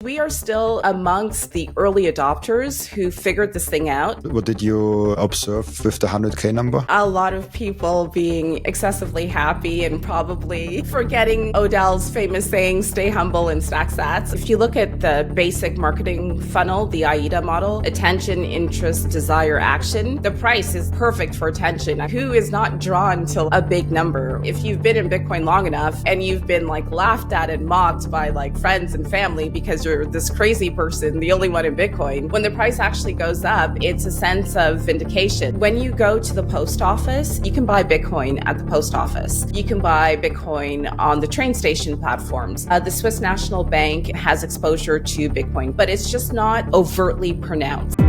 We are still amongst the early adopters who figured this thing out. What did you observe with the 100K number? A lot of people being excessively happy and probably forgetting Odell's famous saying, stay humble and stack sats. If you look at the basic marketing funnel, the AIDA model, attention, interest, desire, action, the price is perfect for attention. Who is not drawn to a big number? If you've been in Bitcoin long enough and you've been like laughed at and mocked by like friends and family because you're this crazy person, the only one in Bitcoin, when the price actually goes up, it's a sense of vindication. When you go to the post office, you can buy Bitcoin at the post office. You can buy Bitcoin on the train station platforms. The Swiss National Bank has exposure to Bitcoin, but it's just not overtly pronounced.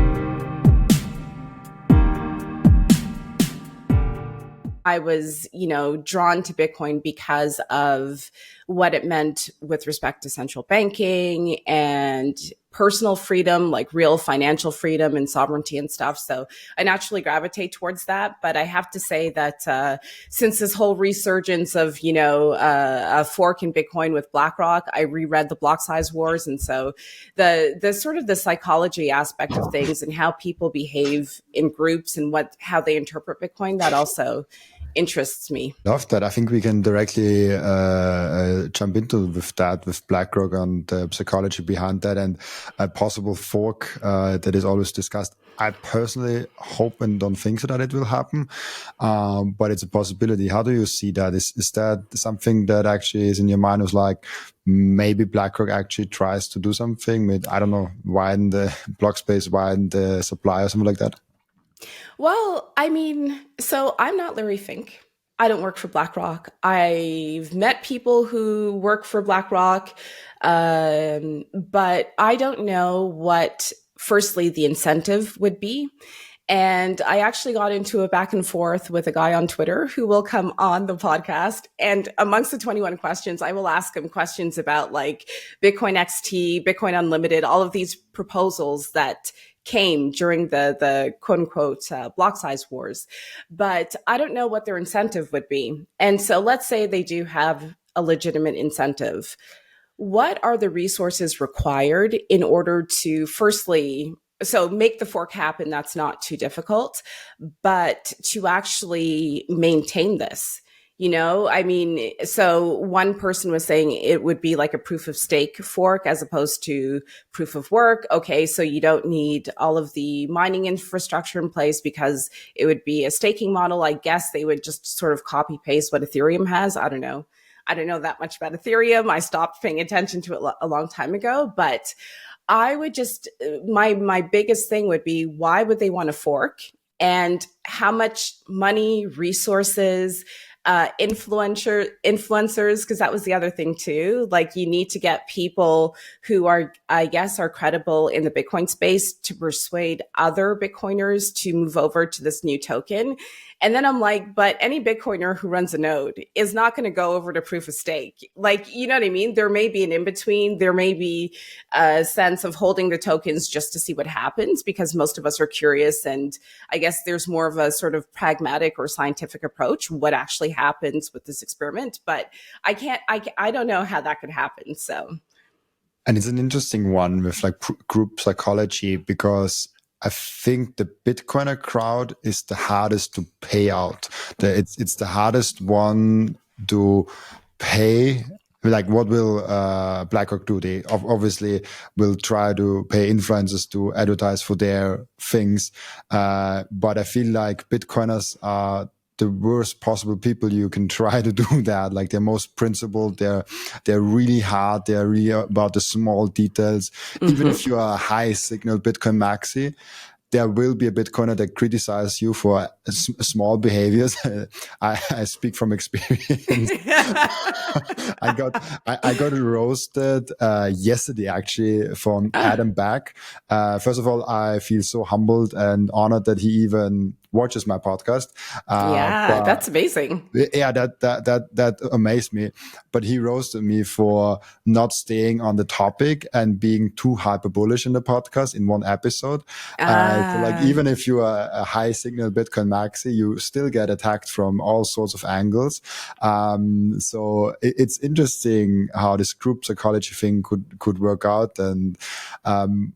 I was, drawn to Bitcoin because of what it meant with respect to central banking and personal freedom, like real financial freedom and sovereignty and stuff. So I naturally gravitate towards that. But I have to say that since this whole resurgence of, a fork in Bitcoin with BlackRock, I reread the block size wars. And so the sort of the psychology aspect of things and how people behave in groups and how they interpret Bitcoin, that also interests me. Love that. I think we can directly jump into with BlackRock and the psychology behind that and a possible fork that is always discussed. I personally hope and don't think so that it will happen, but it's a possibility. How do you see that? Is that something that actually is in your mind? Was like maybe BlackRock actually tries to do something with, I don't know, widen the block space, widen the supply or something like that? Well, so I'm not Larry Fink. I don't work for BlackRock. I've met people who work for BlackRock, but I don't know what, firstly, the incentive would be. And I actually got into a back and forth with a guy on Twitter who will come on the podcast. And amongst the 21 questions, I will ask him questions about like Bitcoin XT, Bitcoin Unlimited, all of these proposals that came during the quote unquote block size wars. But I don't know what their incentive would be. And so let's say they do have a legitimate incentive. What are the resources required in order to, firstly, so make the fork happen? That's not too difficult, but to actually maintain this. So one person was saying it would be like a proof of stake fork as opposed to proof of work. Okay, so you don't need all of the mining infrastructure in place because it would be a staking model. I guess they would just sort of copy paste what Ethereum has. I don't know that much about Ethereum. I stopped paying attention to it a long time ago, but I would just, my biggest thing would be, why would they want a fork? And how much money, resources, influencers, because that was the other thing too. Like you need to get people who are credible in the Bitcoin space to persuade other Bitcoiners to move over to this new token. And then I'm like, but any Bitcoiner who runs a node is not going to go over to proof of stake. Like, you know what I mean? There may be an in-between. There may be a sense of holding the tokens just to see what happens because most of us are curious. And I guess there's more of a sort of pragmatic or scientific approach, what actually happens with this experiment. But I don't know how that could happen. So. And it's an interesting one with like group psychology because I think the Bitcoiner crowd is the hardest to pay out. It's the hardest one to pay. Like, what will BlackRock do? They obviously will try to pay influencers to advertise for their things. But I feel like Bitcoiners are the worst possible people you can try to do that. Like they're most principled. They're really hard. They're really about the small details. Mm-hmm. Even if you are a high signal Bitcoin maxi, there will be a Bitcoiner that criticizes you for small behaviors. I speak from experience. I got roasted yesterday actually from Adam Back. First of all, I feel so humbled and honored that he even watches my podcast. Yeah, But that's amazing. yeah, that amazed me. But he roasted me for not staying on the topic and being too hyper bullish in the podcast in one episode. So like, Ah. even if you are a high signal Bitcoin maxi, you still get attacked from all sorts of angles. So it's interesting how this group psychology thing could work out. And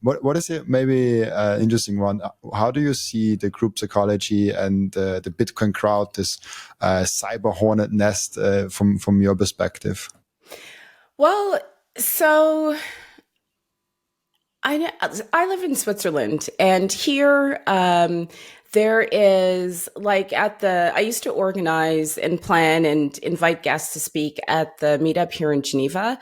what is it? Maybe interesting one. How do you see the group psychology and the Bitcoin crowd, this cyber hornet nest, from your perspective? Well, so I live in Switzerland, and here there is like I used to organize and plan and invite guests to speak at the meetup here in Geneva.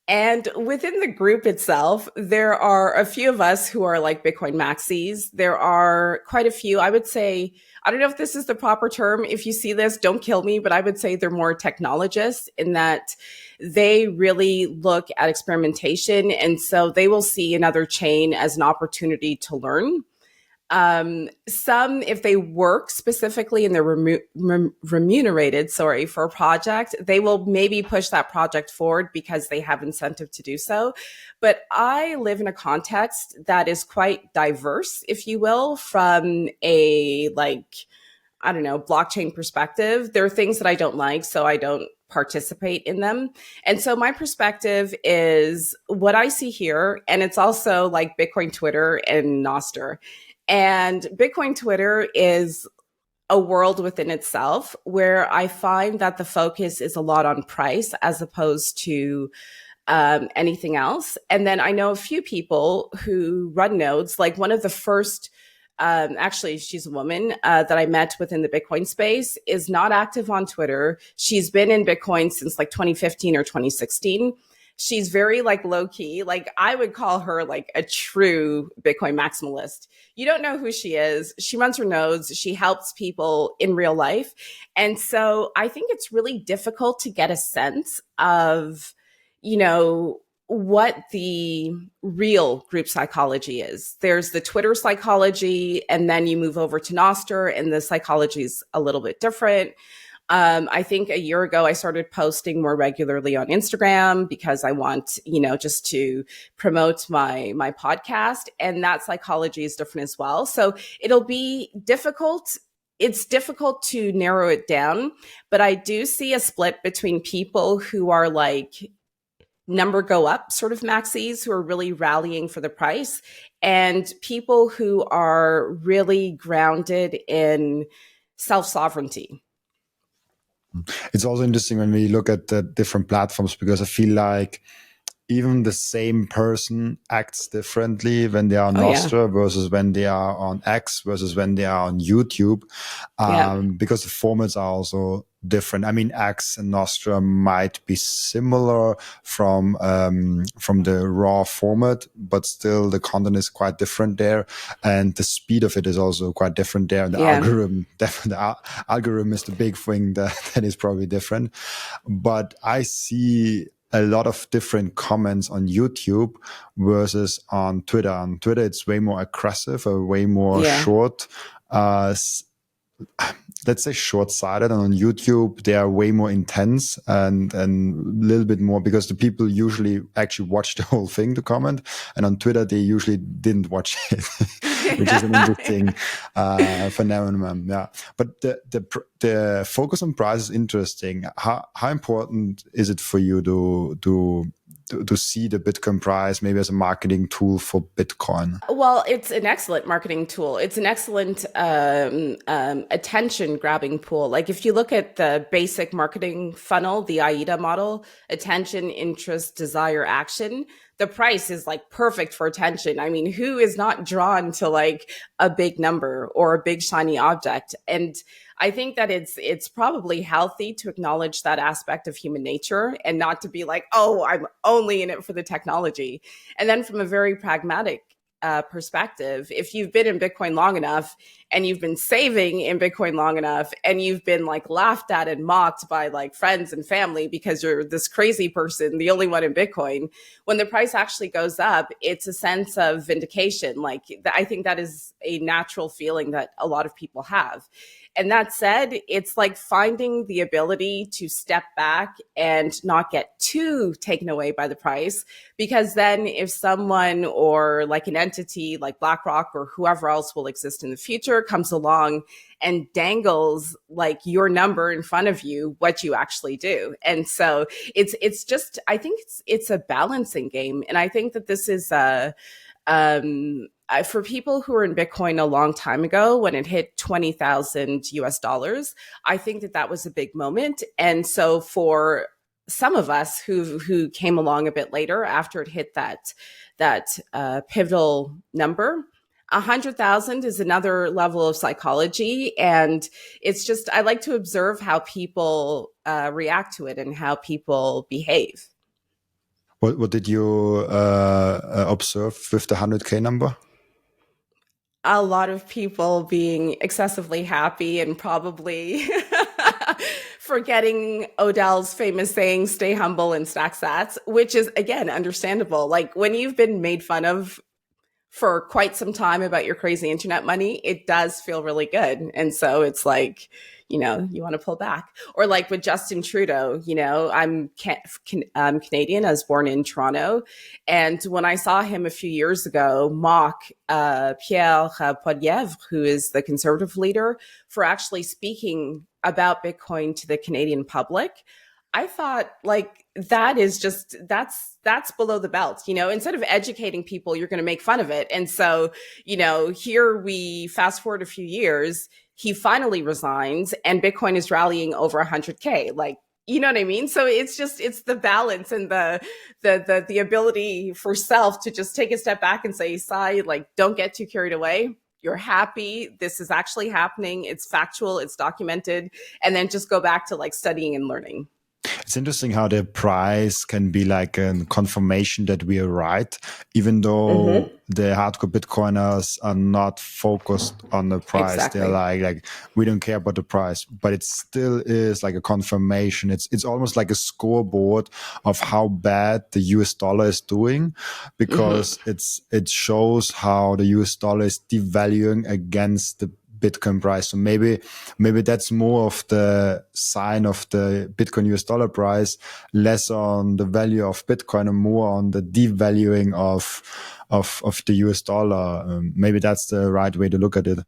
And within the group itself, there are a few of us who are like Bitcoin maxis. There are quite a few. I would say, I don't know if this is the proper term. If you see this, don't kill me, but I would say they're more technologists in that they really look at experimentation. And so they will see another chain as an opportunity to learn. Some, if they work specifically and they're remunerated, for a project, they will maybe push that project forward because they have incentive to do so. But I live in a context that is quite diverse, if you will, from a I don't know, blockchain perspective. There are things that I don't like, so I don't participate in them. And so my perspective is what I see here. And it's also like Bitcoin Twitter and Nostr. And Bitcoin Twitter is a world within itself where I find that the focus is a lot on price as opposed to anything else. And then I know a few people who run nodes, like one of the first actually, she's a woman that I met within the Bitcoin space, is not active on Twitter. She's been in Bitcoin since like 2015 or 2016. She's very like low key. Like I would call her like a true Bitcoin maximalist. You don't know who she is. She runs her nodes. She helps people in real life. And so I think it's really difficult to get a sense of, you know, what the real group psychology is. There's the Twitter psychology, and then you move over to Nostr, and the psychology is a little bit different. I think a year ago, I started posting more regularly on Instagram because I want, just to promote my podcast, and that psychology is different as well. So it'll be difficult. It's difficult to narrow it down, but I do see a split between people who are like number go up sort of maxis who are really rallying for the price, and people who are really grounded in self-sovereignty. It's also interesting when we look at the different platforms, because I feel like even the same person acts differently when they are on Nostra versus when they are on X versus when they are on YouTube, because the formats are also different. I mean, X and Nostra might be similar from the raw format, but still the content is quite different there, and the speed of it is also quite different there. And the algorithm, definitely, the algorithm is the big thing that is probably different. But I see a lot of different comments on YouTube versus on Twitter. On Twitter, it's way more aggressive or way more short. Let's say short-sighted, and on YouTube they are way more intense and a little bit more, because the people usually actually watch the whole thing to comment, and on Twitter they usually didn't watch it, which is an interesting phenomenon. Yeah, but the focus on price is interesting. How important is it for you to see the Bitcoin price maybe as a marketing tool for Bitcoin? Well, it's an excellent marketing tool. It's an excellent attention grabbing tool. Like if you look at the basic marketing funnel, the AIDA model, attention, interest, desire, action, the price is like perfect for attention. I mean, who is not drawn to like a big number or a big shiny object? And I think that it's probably healthy to acknowledge that aspect of human nature and not to be like, oh, I'm only in it for the technology. And then from a very pragmatic perspective, if you've been in Bitcoin long enough and you've been saving in Bitcoin long enough, and you've been like laughed at and mocked by like friends and family because you're this crazy person, the only one in Bitcoin, when the price actually goes up, it's a sense of vindication. Like, I think that is a natural feeling that a lot of people have. And that said, it's like finding the ability to step back and not get too taken away by the price. Because then if someone or like an entity like BlackRock or whoever else will exist in the future comes along and dangles like your number in front of you, what you actually do. And so it's just, I think it's a balancing game. And I think that this is for people who were in Bitcoin a long time ago, when it hit 20,000 US dollars, I think that that was a big moment. And so for some of us who came along a bit later after it hit that pivotal number, 100,000 is another level of psychology. And it's just, I like to observe how people react to it and how people behave. What did you observe with the 100K number? A lot of people being excessively happy and probably forgetting Odell's famous saying, stay humble and stack sats, which is, again, understandable. Like, when you've been made fun of for quite some time about your crazy internet money, it does feel really good. And so it's like, you want to pull back. Or like with Justin Trudeau, I'm Canadian. I was born in Toronto. And when I saw him a few years ago mock Pierre Poilievre, who is the conservative leader, for actually speaking about Bitcoin to the Canadian public, I thought, like, that is just, that's below the belt. Instead of educating people, you're going to make fun of it. And so, here we fast forward a few years, he finally resigns and Bitcoin is rallying over 100K. Like, you know what I mean? So it's the balance and the ability for self to just take a step back and say, Sai, like, don't get too carried away. You're happy. This is actually happening. It's factual. It's documented. And then just go back to like studying and learning. It's interesting how the price can be like a confirmation that we are right, even though the hardcore Bitcoiners are not focused on the price. Exactly. They're like, we don't care about the price, but it still is like a confirmation. It's almost like a scoreboard of how bad the US dollar is doing, because it shows how the US dollar is devaluing against the Bitcoin price. So maybe that's more of the sign of the Bitcoin US dollar price, less on the value of Bitcoin and more on the devaluing of the US dollar. Maybe that's the right way to look at it.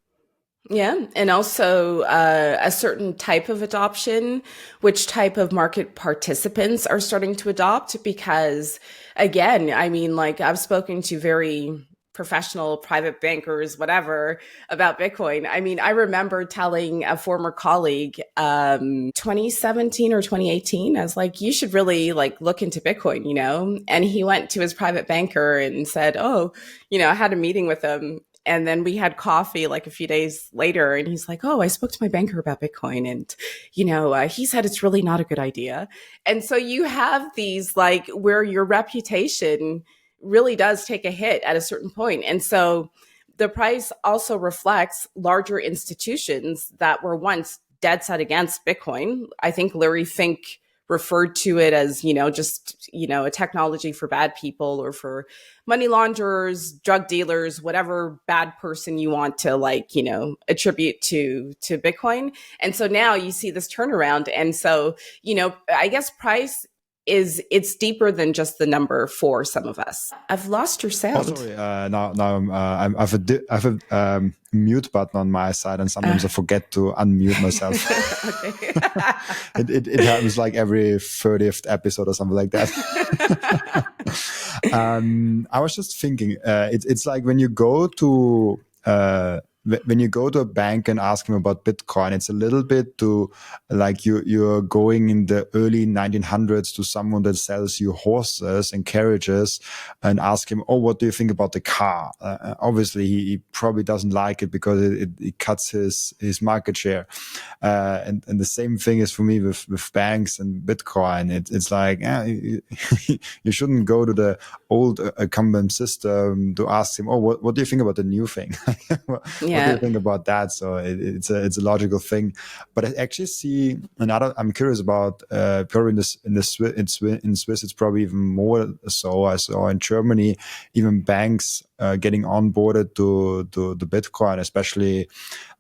Yeah. And also a certain type of adoption, which type of market participants are starting to adopt, because again, I mean, like, I've spoken to very professional private bankers, whatever, about Bitcoin. I mean, I remember telling a former colleague, 2017 or 2018, I was like, you should really like look into Bitcoin, and he went to his private banker and said, oh, I had a meeting with him. And then we had coffee like a few days later, and he's like, oh, I spoke to my banker about Bitcoin, and, he said it's really not a good idea. And so you have these like where your reputation really does take a hit at a certain point. And so the price also reflects larger institutions that were once dead set against Bitcoin. I think Larry Fink referred to it as, a technology for bad people or for money launderers, drug dealers, whatever bad person you want to attribute to Bitcoin. And so now you see this turnaround. And so, I guess price it's deeper than just the number for some of us. I've lost your sound. Oh, sorry. I have a mute button on my side, and sometimes I forget to unmute myself. it happens like every 30th episode or something like that. I was just thinking, it's like when you go to a bank and ask them about Bitcoin, it's a little bit to like you're going in the early 1900s to someone that sells you horses and carriages and ask him, oh, what do you think about the car? Obviously, he probably doesn't like it because it cuts his market share. And the same thing is for me with banks and Bitcoin. It's like, you shouldn't go to the old incumbent system to ask him, oh, what do you think about the new thing? what do you Yeah. think about that? So it's a logical thing. But I actually see another. I'm curious about probably in Swiss it's probably even more so. I saw in Germany even banks getting onboarded to the Bitcoin, especially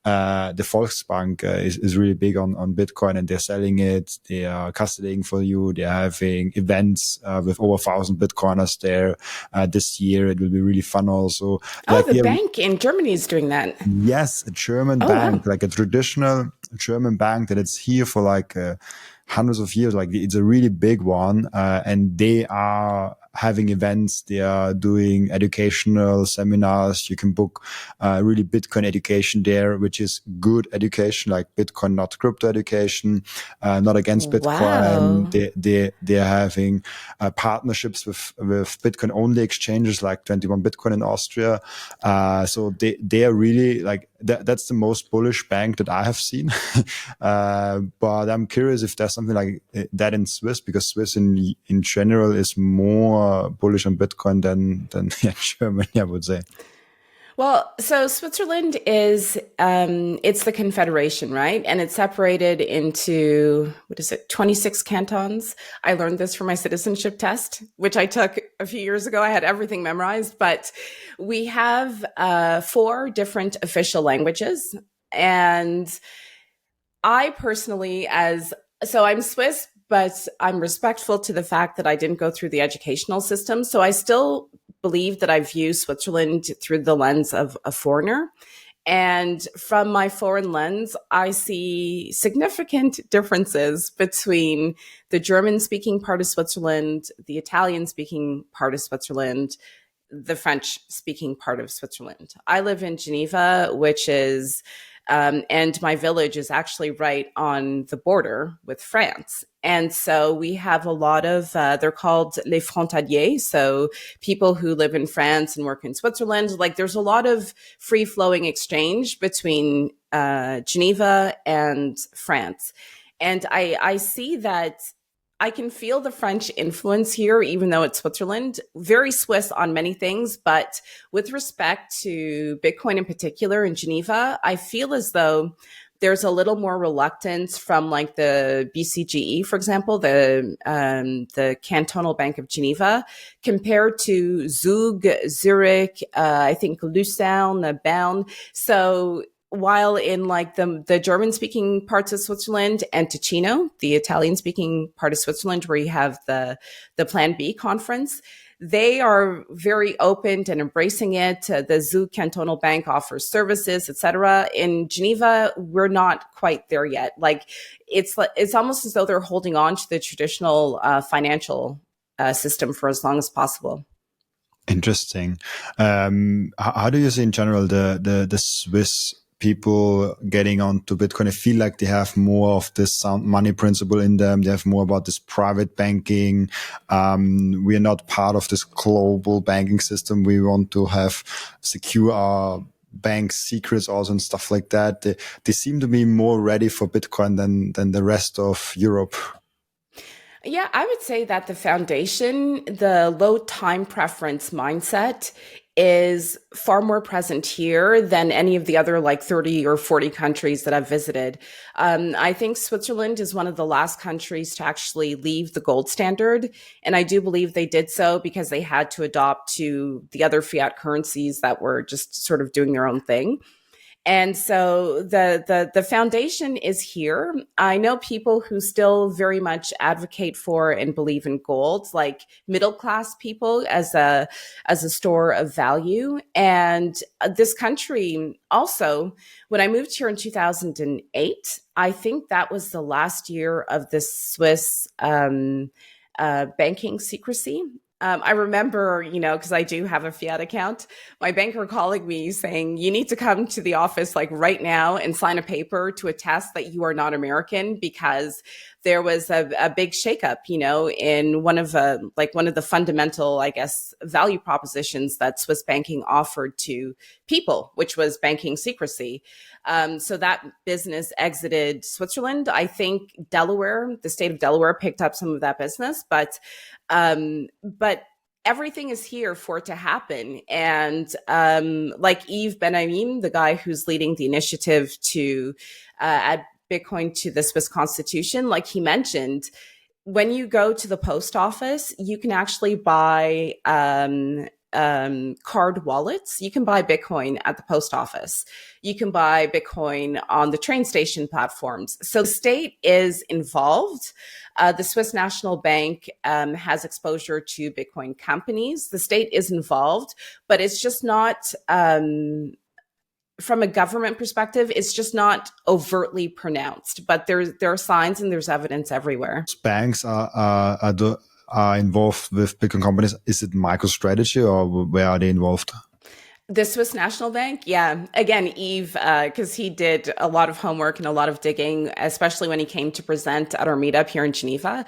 the Volksbank is really big on Bitcoin, and they're selling it. They are custodying for you. They're having events with over 1,000 Bitcoiners there this year. It will be really fun also. Oh, Like the they're bank in Germany is doing that. Yes, a German Oh, wow. bank, like a traditional German bank that it's here for like hundreds of years. Like it's a really big one, and they are having events. They are doing educational seminars. You can book really Bitcoin education there, which is good education, like Bitcoin, not crypto education, not against Bitcoin. Wow. They are having partnerships with Bitcoin only exchanges like 21 Bitcoin in Austria. So they are really like that's the most bullish bank that I have seen. But I'm curious if there's something like that in Swiss, because Swiss in general is more bullish on Bitcoin than yeah, Germany, I would say. Well, so Switzerland is it's the confederation, right? And it's separated into what is it, 26 cantons. I learned this for my citizenship test, which I took a few years ago. I had everything memorized, but we have four different official languages. And I personally, I'm Swiss, but I'm respectful to the fact that I didn't go through the educational system. So I still believe that I view Switzerland through the lens of a foreigner. And from my foreign lens, I see significant differences between the German speaking part of Switzerland, the Italian speaking part of Switzerland, the French speaking part of Switzerland. I live in Geneva, which is and my village is actually right on the border with France. And so we have a lot of, they're called les frontaliers. So people who live in France and work in Switzerland, like there's a lot of free flowing exchange between Geneva and France. And I see that I can feel the French influence here, even though it's Switzerland, very Swiss on many things. But with respect to Bitcoin in particular in Geneva, I feel as though there's a little more reluctance from like the BCGE, for example, the Cantonal Bank of Geneva, compared to Zug, Zurich, I think Lucerne, Bern. So while in like the German speaking parts of Switzerland and Ticino, the Italian speaking part of Switzerland, where you have the Plan B conference, they are very open and embracing it. The Zug Cantonal Bank offers services, etc. In Geneva, we're not quite there yet. Like it's almost as though they're holding on to the traditional financial system for as long as possible. Interesting. How do you see in general the Swiss people getting onto Bitcoin? I feel like they have more of this sound money principle in them. They have more about this private banking. We are not part of this global banking system. We want to have secure our bank secrets also and stuff like that. They seem to be more ready for Bitcoin than the rest of Europe. Yeah, I would say that the foundation, the low time preference mindset is far more present here than any of the other like 30 or 40 countries that I've visited. I think Switzerland is one of the last countries to actually leave the gold standard. And I do believe they did so because they had to adopt to the other fiat currencies that were just sort of doing their own thing. And so the foundation is here. I know people who still very much advocate for and believe in gold, like middle class people as a store of value. And this country also, when I moved here in 2008, I think that was the last year of the Swiss banking secrecy. I remember, because I do have a fiat account, my banker calling me saying, you need to come to the office like right now and sign a paper to attest that you are not American, because there was a big shakeup, in one of the fundamental, I guess, value propositions that Swiss banking offered to people, which was banking secrecy. So that business exited Switzerland. I think Delaware, the state of Delaware, picked up some of that business, but everything is here for it to happen. And like Yves Benhamim, the guy who's leading the initiative to add Bitcoin to the Swiss constitution, like he mentioned, when you go to the post office, you can actually buy card wallets. You can buy Bitcoin at the post office. You can buy Bitcoin on the train station platforms. So the state is involved. The Swiss National Bank has exposure to Bitcoin companies. The state is involved, but it's just not from a government perspective, it's just not overtly pronounced, but there are signs and there's evidence everywhere. Banks are involved with Bitcoin companies. Is it MicroStrategy or where are they involved? The Swiss National Bank, yeah. Again, Yves, because he did a lot of homework and a lot of digging, especially when he came to present at our meetup here in Geneva.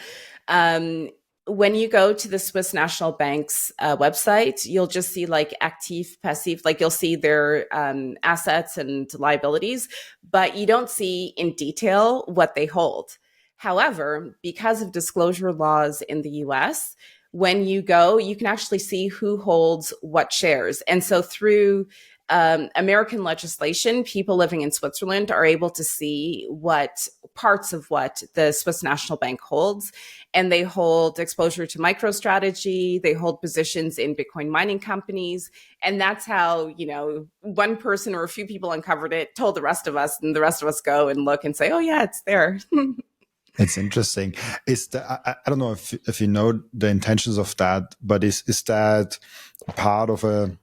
When you go to the Swiss National Bank's website, you'll just see like active, passive, like you'll see their assets and liabilities, but you don't see in detail what they hold. However, because of disclosure laws in the US, when you go, you can actually see who holds what shares. And so through American legislation, people living in Switzerland are able to see what parts of what the Swiss National Bank holds. And they hold exposure to MicroStrategy. They hold positions in Bitcoin mining companies. And that's how, one person or a few people uncovered it, told the rest of us, and the rest of us go and look and say, oh yeah, it's there. It's interesting. I don't know if you know the intentions of that, but is that part of a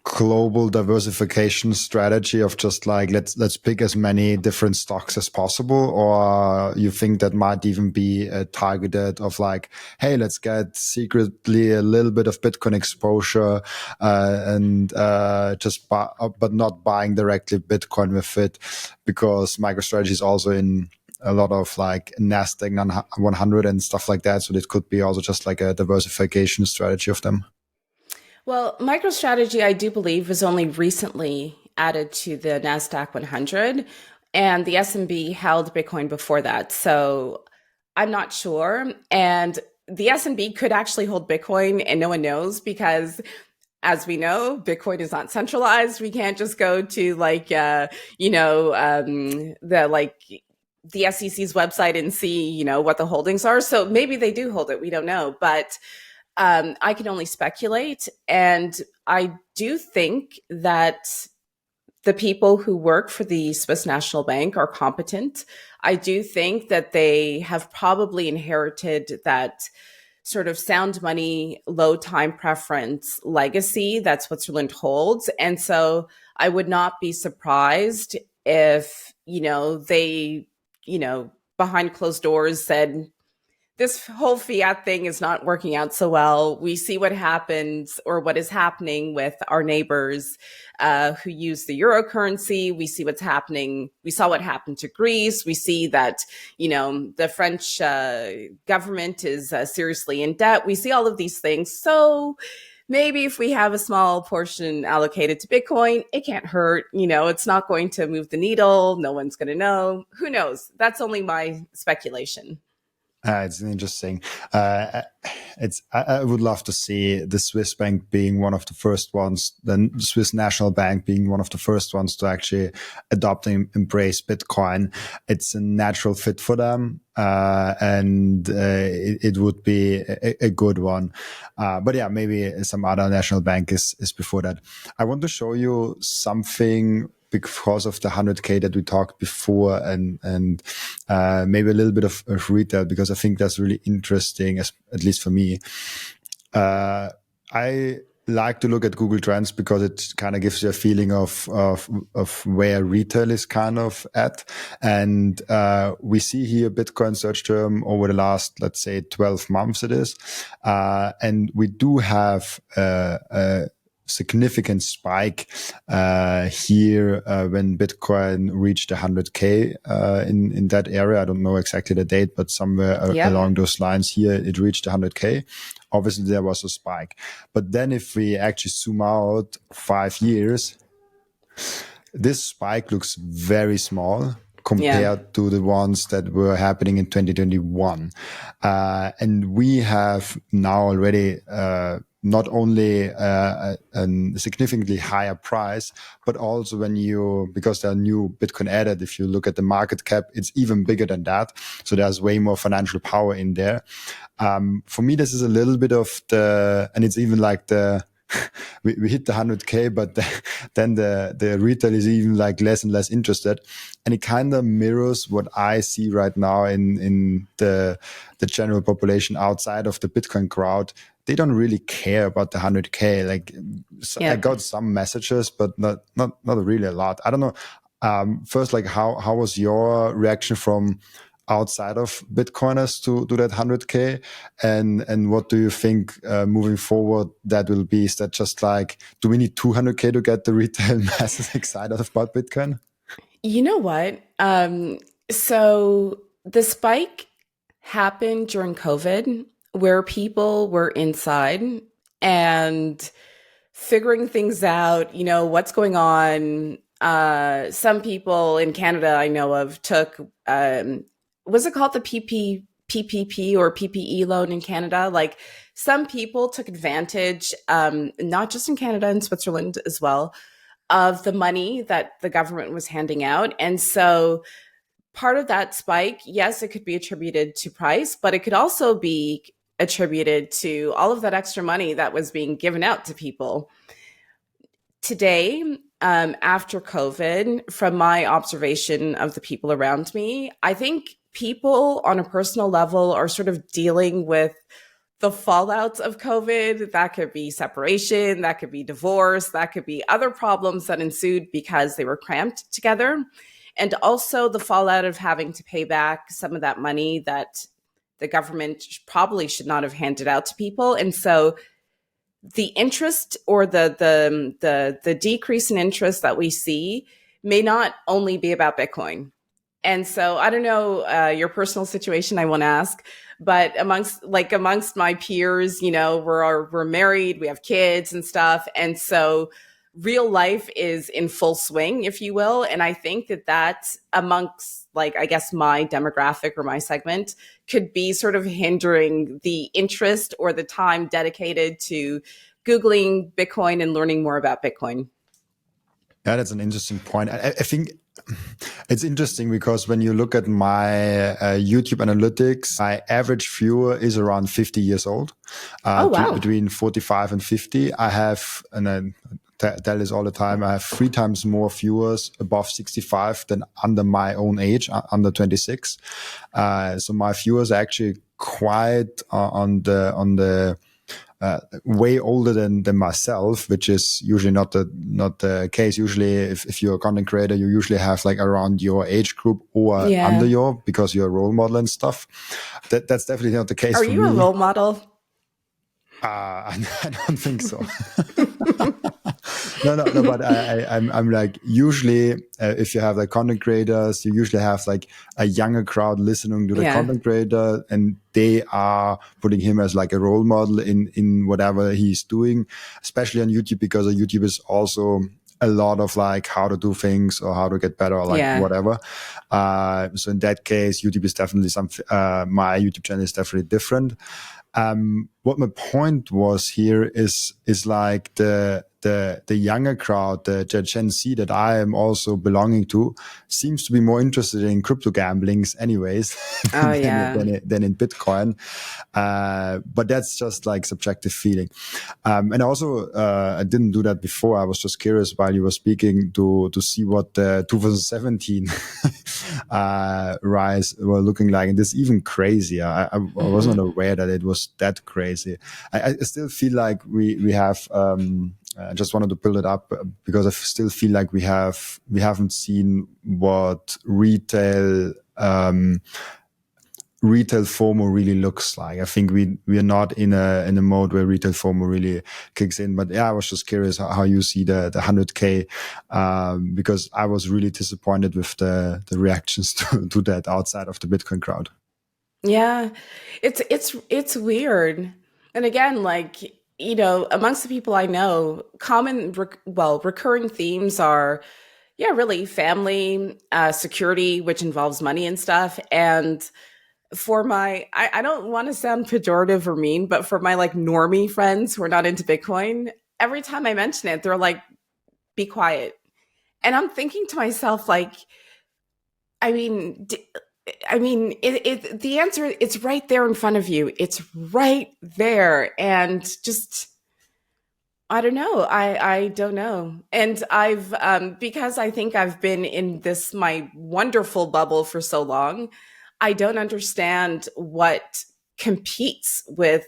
global diversification strategy of just like let's pick as many different stocks as possible, or you think that might even be targeted of like, hey, let's get secretly a little bit of Bitcoin exposure and just buy, but not buying directly Bitcoin with it, because MicroStrategy is also in a lot of like Nasdaq 100 and stuff like that. So it could be also just like a diversification strategy of them. Well, MicroStrategy, I do believe, was only recently added to the NASDAQ 100, and the S&P held Bitcoin before that. So I'm not sure. And the S&P could actually hold Bitcoin, and no one knows, because as we know, Bitcoin is not centralized. We can't just go to the SEC's website and see, what the holdings are. So maybe they do hold it. We don't know. But I can only speculate. And I do think that the people who work for the Swiss National Bank are competent. I do think that they have probably inherited that sort of sound money, low time preference legacy that Switzerland holds. And so I would not be surprised if, they, behind closed doors said, this whole fiat thing is not working out so well. We see what happens, or what is happening with our neighbors who use the euro currency. We see what's happening. We saw what happened to Greece. We see that, the French government is seriously in debt. We see all of these things. So maybe if we have a small portion allocated to Bitcoin, it can't hurt. It's not going to move the needle. No one's going to know. Who knows? That's only my speculation. It's interesting. I would love to see the Swiss bank being one of the first ones, the Swiss National Bank being one of the first ones to actually adopt and embrace Bitcoin. It's a natural fit for them, and it would be a good one. But yeah, maybe some other national bank is before that. I want to show you something because of the 100K that we talked before, and maybe a little bit of retail, because I think that's really interesting, at least for me. I like to look at Google Trends because it kind of gives you a feeling of where retail is kind of at. And we see here Bitcoin search term over the last, let's say, 12 months it is. And we do have a significant spike here when Bitcoin reached 100K in that area. I don't know exactly the date, but somewhere along those lines here, it reached 100K. Obviously, there was a spike. But then if we actually zoom out 5 years, this spike looks very small Yeah. compared to the ones that were happening in 2021. And we have now already not only a significantly higher price, but also because there are new Bitcoin added, if you look at the market cap, it's even bigger than that. So there's way more financial power in there. For me, this is a little bit of and it's even like we hit the 100K, but then the retail is even like less and less interested. And it kind of mirrors what I see right now in the general population outside of the Bitcoin crowd. They don't really care about the 100K. Like, I Yep. got some messages, but not really a lot. I don't know. First, like, how was your reaction from outside of Bitcoiners to that 100K? And what do you think moving forward that will be? Is that just like, do we need 200K to get the retail masses excited about Bitcoin? You know what? So the spike happened during COVID where people were inside and figuring things out, what's going on. Some people in Canada I know of took, was it called the PPP or PPE loan in Canada? Like some people took advantage, not just in Canada, in Switzerland as well, of the money that the government was handing out. And so part of that spike, yes, it could be attributed to price, but it could also be attributed to all of that extra money that was being given out to people. Today, after COVID, from my observation of the people around me, I think people on a personal level are sort of dealing with the fallouts of COVID. That could be separation, that could be divorce, that could be other problems that ensued because they were cramped together. And also the fallout of having to pay back some of that money that the government probably should not have handed out to people. And so the interest or the decrease in interest that we see may not only be about Bitcoin. And so I don't know your personal situation, I won't ask, but amongst my peers, we're married, we have kids and stuff, and so real life is in full swing, if you will. And I think that amongst, like, I guess my demographic or my segment could be sort of hindering the interest or the time dedicated to Googling Bitcoin and learning more about Bitcoin. Yeah, that's an interesting point. I think it's interesting because when you look at my YouTube analytics, my average viewer is around 50 years old, Oh, wow. between 45 and 50. I have, and I tell this all the time, I have 3 times more viewers above 65 than under my own age, under 26. So my viewers are actually quite on the way older than myself, which is usually not the case. Usually, if you're a content creator, you usually have like around your age group or under your, because you're a role model and stuff. That's definitely not the case Are for you me. a role model? I don't think so. No, but I'm like, usually if you have like content creators, you usually have like a younger crowd listening to the content creator, and they are putting him as like a role model in whatever he's doing, especially on YouTube, because YouTube is also a lot of like how to do things or how to get better or like whatever. So in that case, YouTube is definitely my YouTube channel is definitely different. What my point was here is like the younger crowd, the Gen Z that I am also belonging to, seems to be more interested in crypto gamblings anyways than in Bitcoin. But that's just like subjective feeling. And also, I didn't do that before. I was just curious while you were speaking to see what the 2017 rise were looking like. And this is even crazier. I wasn't aware that it was that crazy. I still feel like we have, I just wanted to build it up because I still feel like we haven't seen what retail FOMO really looks like. I think we are not in a mode where retail FOMO really kicks in. But yeah, I was just curious how you see the 100K, because I was really disappointed with the reactions to that outside of the Bitcoin crowd. Yeah, it's weird. And again, like, amongst the people I know, recurring themes are, Yeah, really, family, security, which involves money and stuff. And for my, I don't want to sound pejorative or mean, but for my like normie friends who are not into Bitcoin, every time I mention it, they're like, be quiet. And I'm thinking to myself, like, I mean, the answer, it's right there in front of you. It's right there. And just, I don't know. I don't know. And I've, because I think I've been in this, my wonderful bubble for so long, I don't understand what competes with,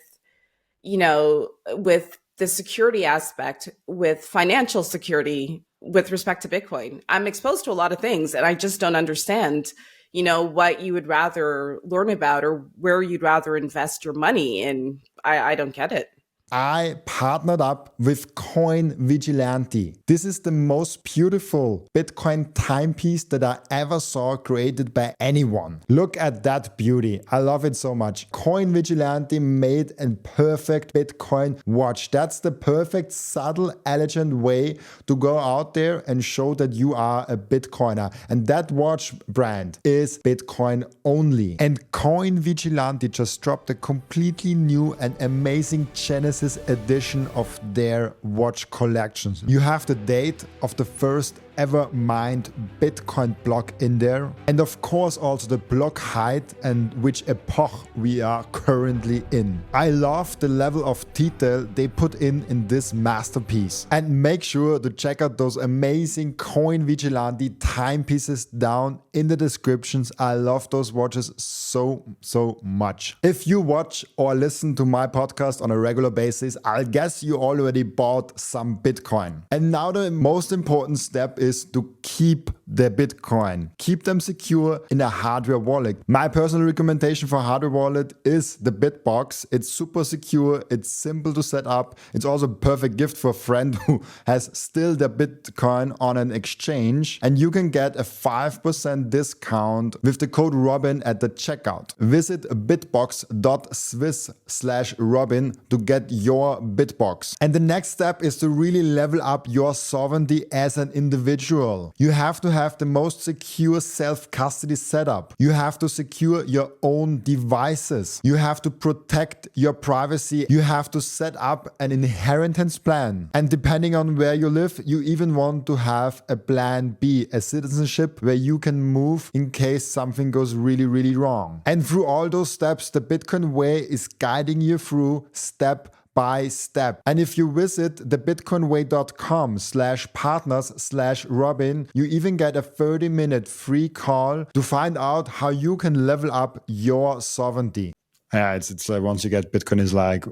with the security aspect, with financial security with respect to Bitcoin. I'm exposed to a lot of things and I just don't understand, what you would rather learn about or where you'd rather invest your money in. I don't get it. I partnered up with Coin Vigilante. This is the most beautiful Bitcoin timepiece that I ever saw created by anyone. Look at that beauty. I love it so much. Coin Vigilante made a perfect Bitcoin watch. That's the perfect, subtle, elegant way to go out there and show that you are a Bitcoiner. And that watch brand is Bitcoin only. And Coin Vigilante just dropped a completely new and amazing Genesis edition of their watch collections. You have the date of the first ever mined Bitcoin block in there, and of course also the block height and which epoch we are currently in. I love the level of detail they put in this masterpiece, and make sure to check out those amazing Coin Vigilante timepieces down in the descriptions. I love those watches so much. If you watch or listen to my podcast on a regular basis, I guess you already bought some Bitcoin. And now the most important step is to keep the Bitcoin. Keep them secure in a hardware wallet. My personal recommendation for hardware wallet is the BitBox. It's super secure. It's simple to set up. It's also a perfect gift for a friend who has still their Bitcoin on an exchange. And you can get a 5% discount with the code Robin at the checkout. Visit bitbox.swiss/Robin to get your BitBox. And the next step is to really level up your sovereignty as an individual. You have to have the most secure self-custody setup. You have to secure your own devices. You have to protect your privacy. You have to set up an inheritance plan. And depending on where you live, you even want to have a plan B, a citizenship where you can move in case something goes really wrong. And through all those steps, the Bitcoin way is guiding you through step by step. And if you visit thebitcoinway.com/partners/Robin, you even get a 30-minute free call to find out how you can level up your sovereignty. Yeah, it's like once you get Bitcoin, it's like,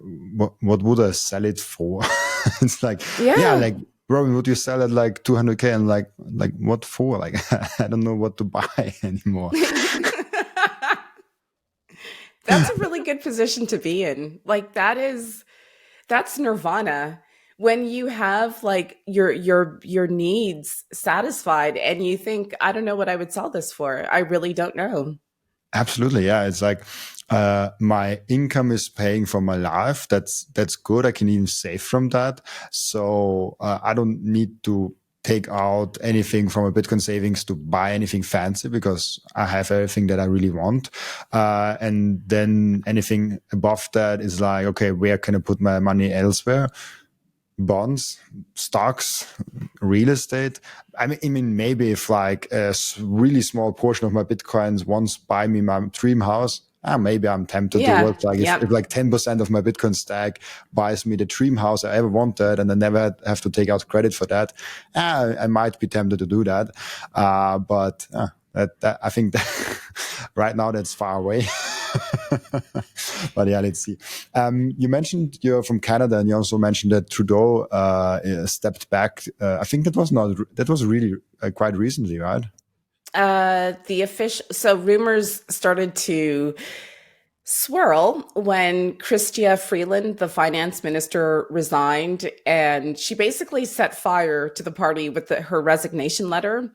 what would I sell it for? It's like, yeah, like, Robin, would you sell it like 200K? And like what for? Like, I don't know what to buy anymore. That's a really good position to be in. Like that's nirvana, when you have like your needs satisfied and you think, I don't know what I would sell this for. I really don't know. Absolutely. Yeah. It's like, my income is paying for my life. That's good. I can even save from that. So, I don't need to take out anything from a Bitcoin savings to buy anything fancy because I have everything that I really want. And then anything above that is like, okay, where can I put my money elsewhere? Bonds, stocks, real estate. I mean, maybe if like a really small portion of my Bitcoins once buy me my dream house, maybe I'm tempted to work. Like if like 10% of my Bitcoin stack buys me the dream house I ever wanted and I never have to take out credit for that, I might be tempted to do that. But that I think that right now that's far away. But yeah, let's see. You mentioned you're from Canada, and you also mentioned that Trudeau stepped back. I think that was really quite recently, right? So rumors started to swirl when Chrystia Freeland, the finance minister, resigned, and she basically set fire to the party with her resignation letter.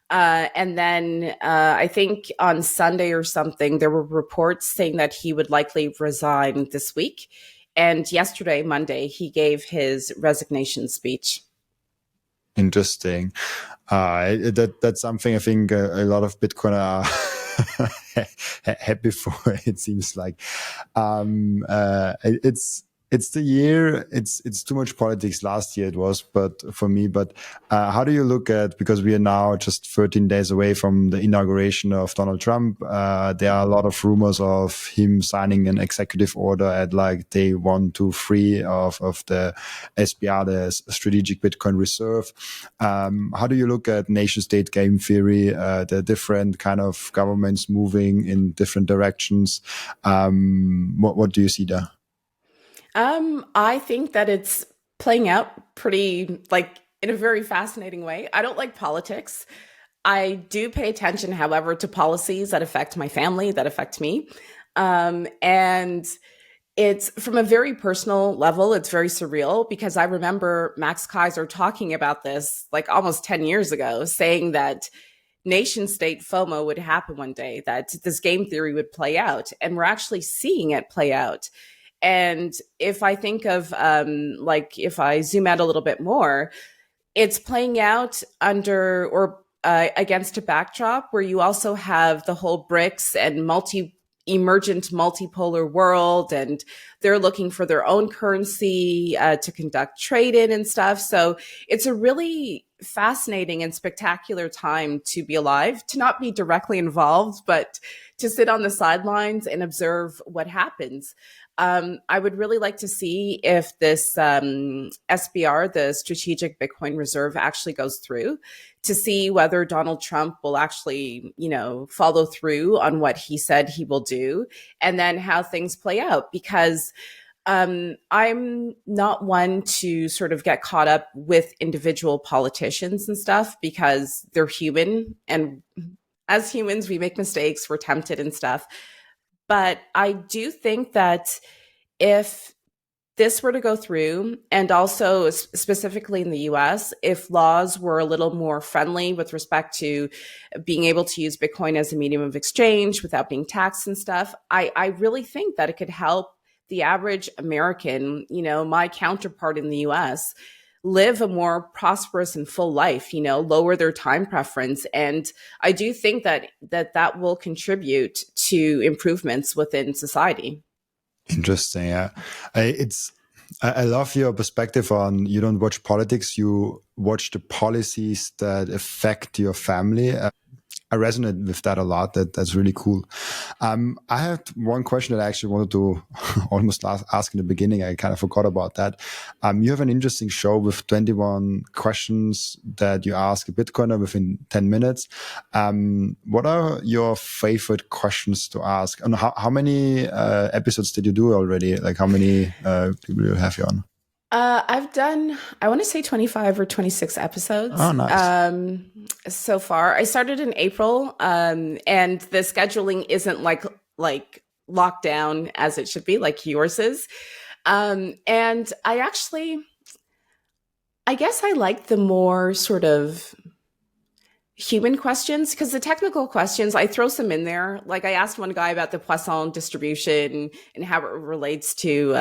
And then I think on Sunday or something, there were reports saying that he would likely resign this week. And yesterday, Monday, he gave his resignation speech. Interesting. That's something I think a lot of Bitcoin are happy for. It seems like it's the year. It's too much politics. Last year it was, but for me. But how do you look at, because we are now just 13 days away from the inauguration of Donald Trump? There are a lot of rumors of him signing an executive order at like day 1, 2, 3 of the SBR, the Strategic Bitcoin Reserve. How do you look at nation state game theory, the different kind of governments moving in different directions? What do you see there? I think that it's playing out pretty like in a very fascinating way. I don't like politics. I do pay attention, however, to policies that affect my family, that affect me. And it's from a very personal level, it's very surreal because I remember Max Kaiser talking about this like almost 10 years ago, saying that nation state FOMO would happen one day, that this game theory would play out. And we're actually seeing it play out. And if I think of like if I zoom out a little bit more, it's playing out under or against a backdrop where you also have the whole BRICS and emergent multipolar world, and they're looking for their own currency to conduct trade in and stuff. So it's a really fascinating and spectacular time to be alive, to not be directly involved, but to sit on the sidelines and observe what happens. I would really like to see if this SBR, the Strategic Bitcoin Reserve, actually goes through, to see whether Donald Trump will actually, follow through on what he said he will do, and then how things play out. Because I'm not one to sort of get caught up with individual politicians and stuff, because they're human. And as humans, we make mistakes, we're tempted and stuff. But I do think that if this were to go through, and also specifically in the US, if laws were a little more friendly with respect to being able to use Bitcoin as a medium of exchange without being taxed and stuff, I really think that it could help the average American, my counterpart in the US, live a more prosperous and full life, lower their time preference. And I do think that will contribute to improvements within society. Interesting. Yeah. I love your perspective on, you don't watch politics, you watch the policies that affect your family. I resonate with that a lot. That's really cool. I had one question that I actually wanted to almost ask in the beginning. I kind of forgot about that. You have an interesting show with 21 questions that you ask a Bitcoiner within 10 minutes. What are your favorite questions to ask? And how many episodes did you do already? Like how many people you have you on? I've done, I want to say 25 or 26 episodes. Oh, nice. So far. I started in April, and the scheduling isn't like locked down as it should be, like yours is. And I guess I like the more sort of human questions, because the technical questions, I throw some in there. Like I asked one guy about the Poisson distribution and how it relates to,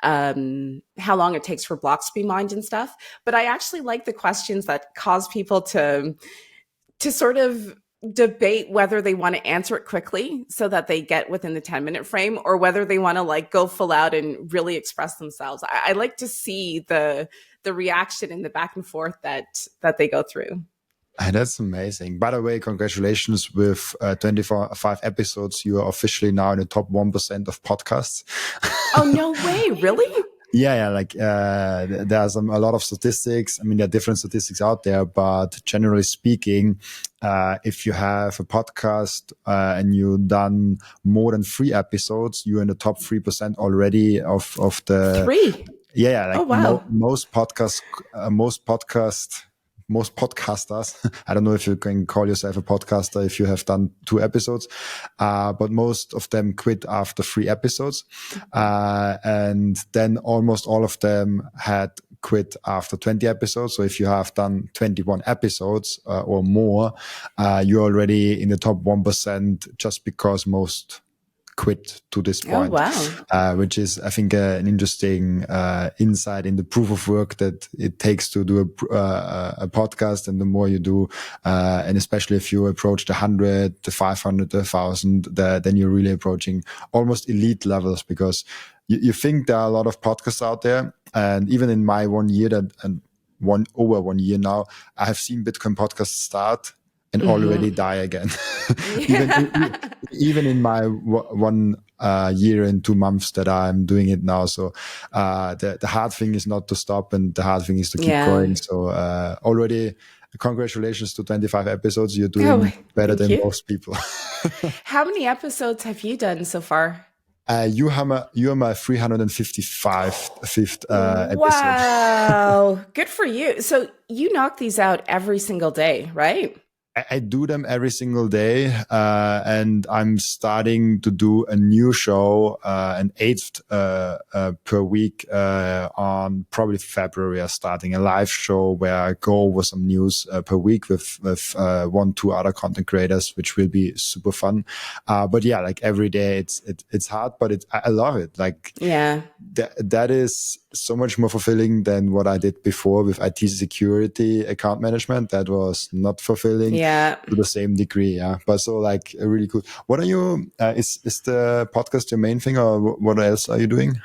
how long it takes for blocks to be mined and stuff. But I actually like the questions that cause people to sort of debate whether they want to answer it quickly so that they get within the 10-minute frame, or whether they want to like go full out and really express themselves. I like to see the reaction and the back and forth that they go through. That's amazing. By the way, congratulations with 25 episodes. You are officially now in the top 1% of podcasts. Oh, no way. Really? Yeah. Like there's a lot of statistics. I mean, there are different statistics out there, but generally speaking, if you have a podcast and you've done more than 3 episodes, you're in the top 3% already of the 3. Yeah. Like oh, wow. Most podcasters, I don't know if you can call yourself a podcaster if you have done 2 episodes, but most of them quit after 3 episodes. And then almost all of them had quit after 20 episodes. So if you have done 21 episodes or more, you're already in the top 1%, just because most quit to this Oh, point, wow. which is, I think, an interesting insight in the proof of work that it takes to do a podcast. And the more you do, and especially if you approach the 100, the 500, the 1,000, then you're really approaching almost elite levels, because you think there are a lot of podcasts out there. And even in my 1 year over 1 year now, I have seen Bitcoin podcasts start and already die again. even in my 1 year and 2 months that I'm doing it now. So the hard thing is not to stop, and the hard thing is to keep going. So already, congratulations to 25 episodes. You're doing better Thank than you. most people. How many episodes have you done so far? You are my 355th episode. Wow. Good for you. So you knock these out every single day, right? I do them every single day, and I'm starting to do a new show, an eighth per week on probably February. I'm starting a live show where I go over some news per week with 1-2 other content creators, which will be super fun. But yeah, like every day, it's hard, but I love it. Like that is so much more fulfilling than what I did before with IT security account management. That was not fulfilling to the same degree. Yeah. But so like really cool. What are you, is the podcast your main thing, or what else are you doing?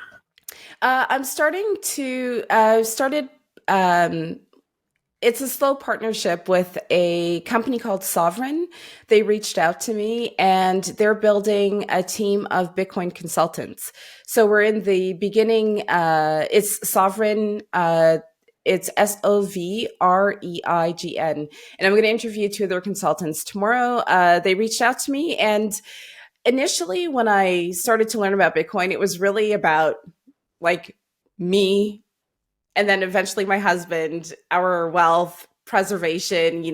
I'm starting to, it's a slow partnership with a company called Sovereign. They reached out to me, and they're building a team of Bitcoin consultants. So we're in the beginning. It's Sovereign. It's SOVREIGN. And I'm going to interview 2 of their consultants tomorrow. They reached out to me. And initially, when I started to learn about Bitcoin, it was really about like me, and then eventually my husband, our wealth preservation,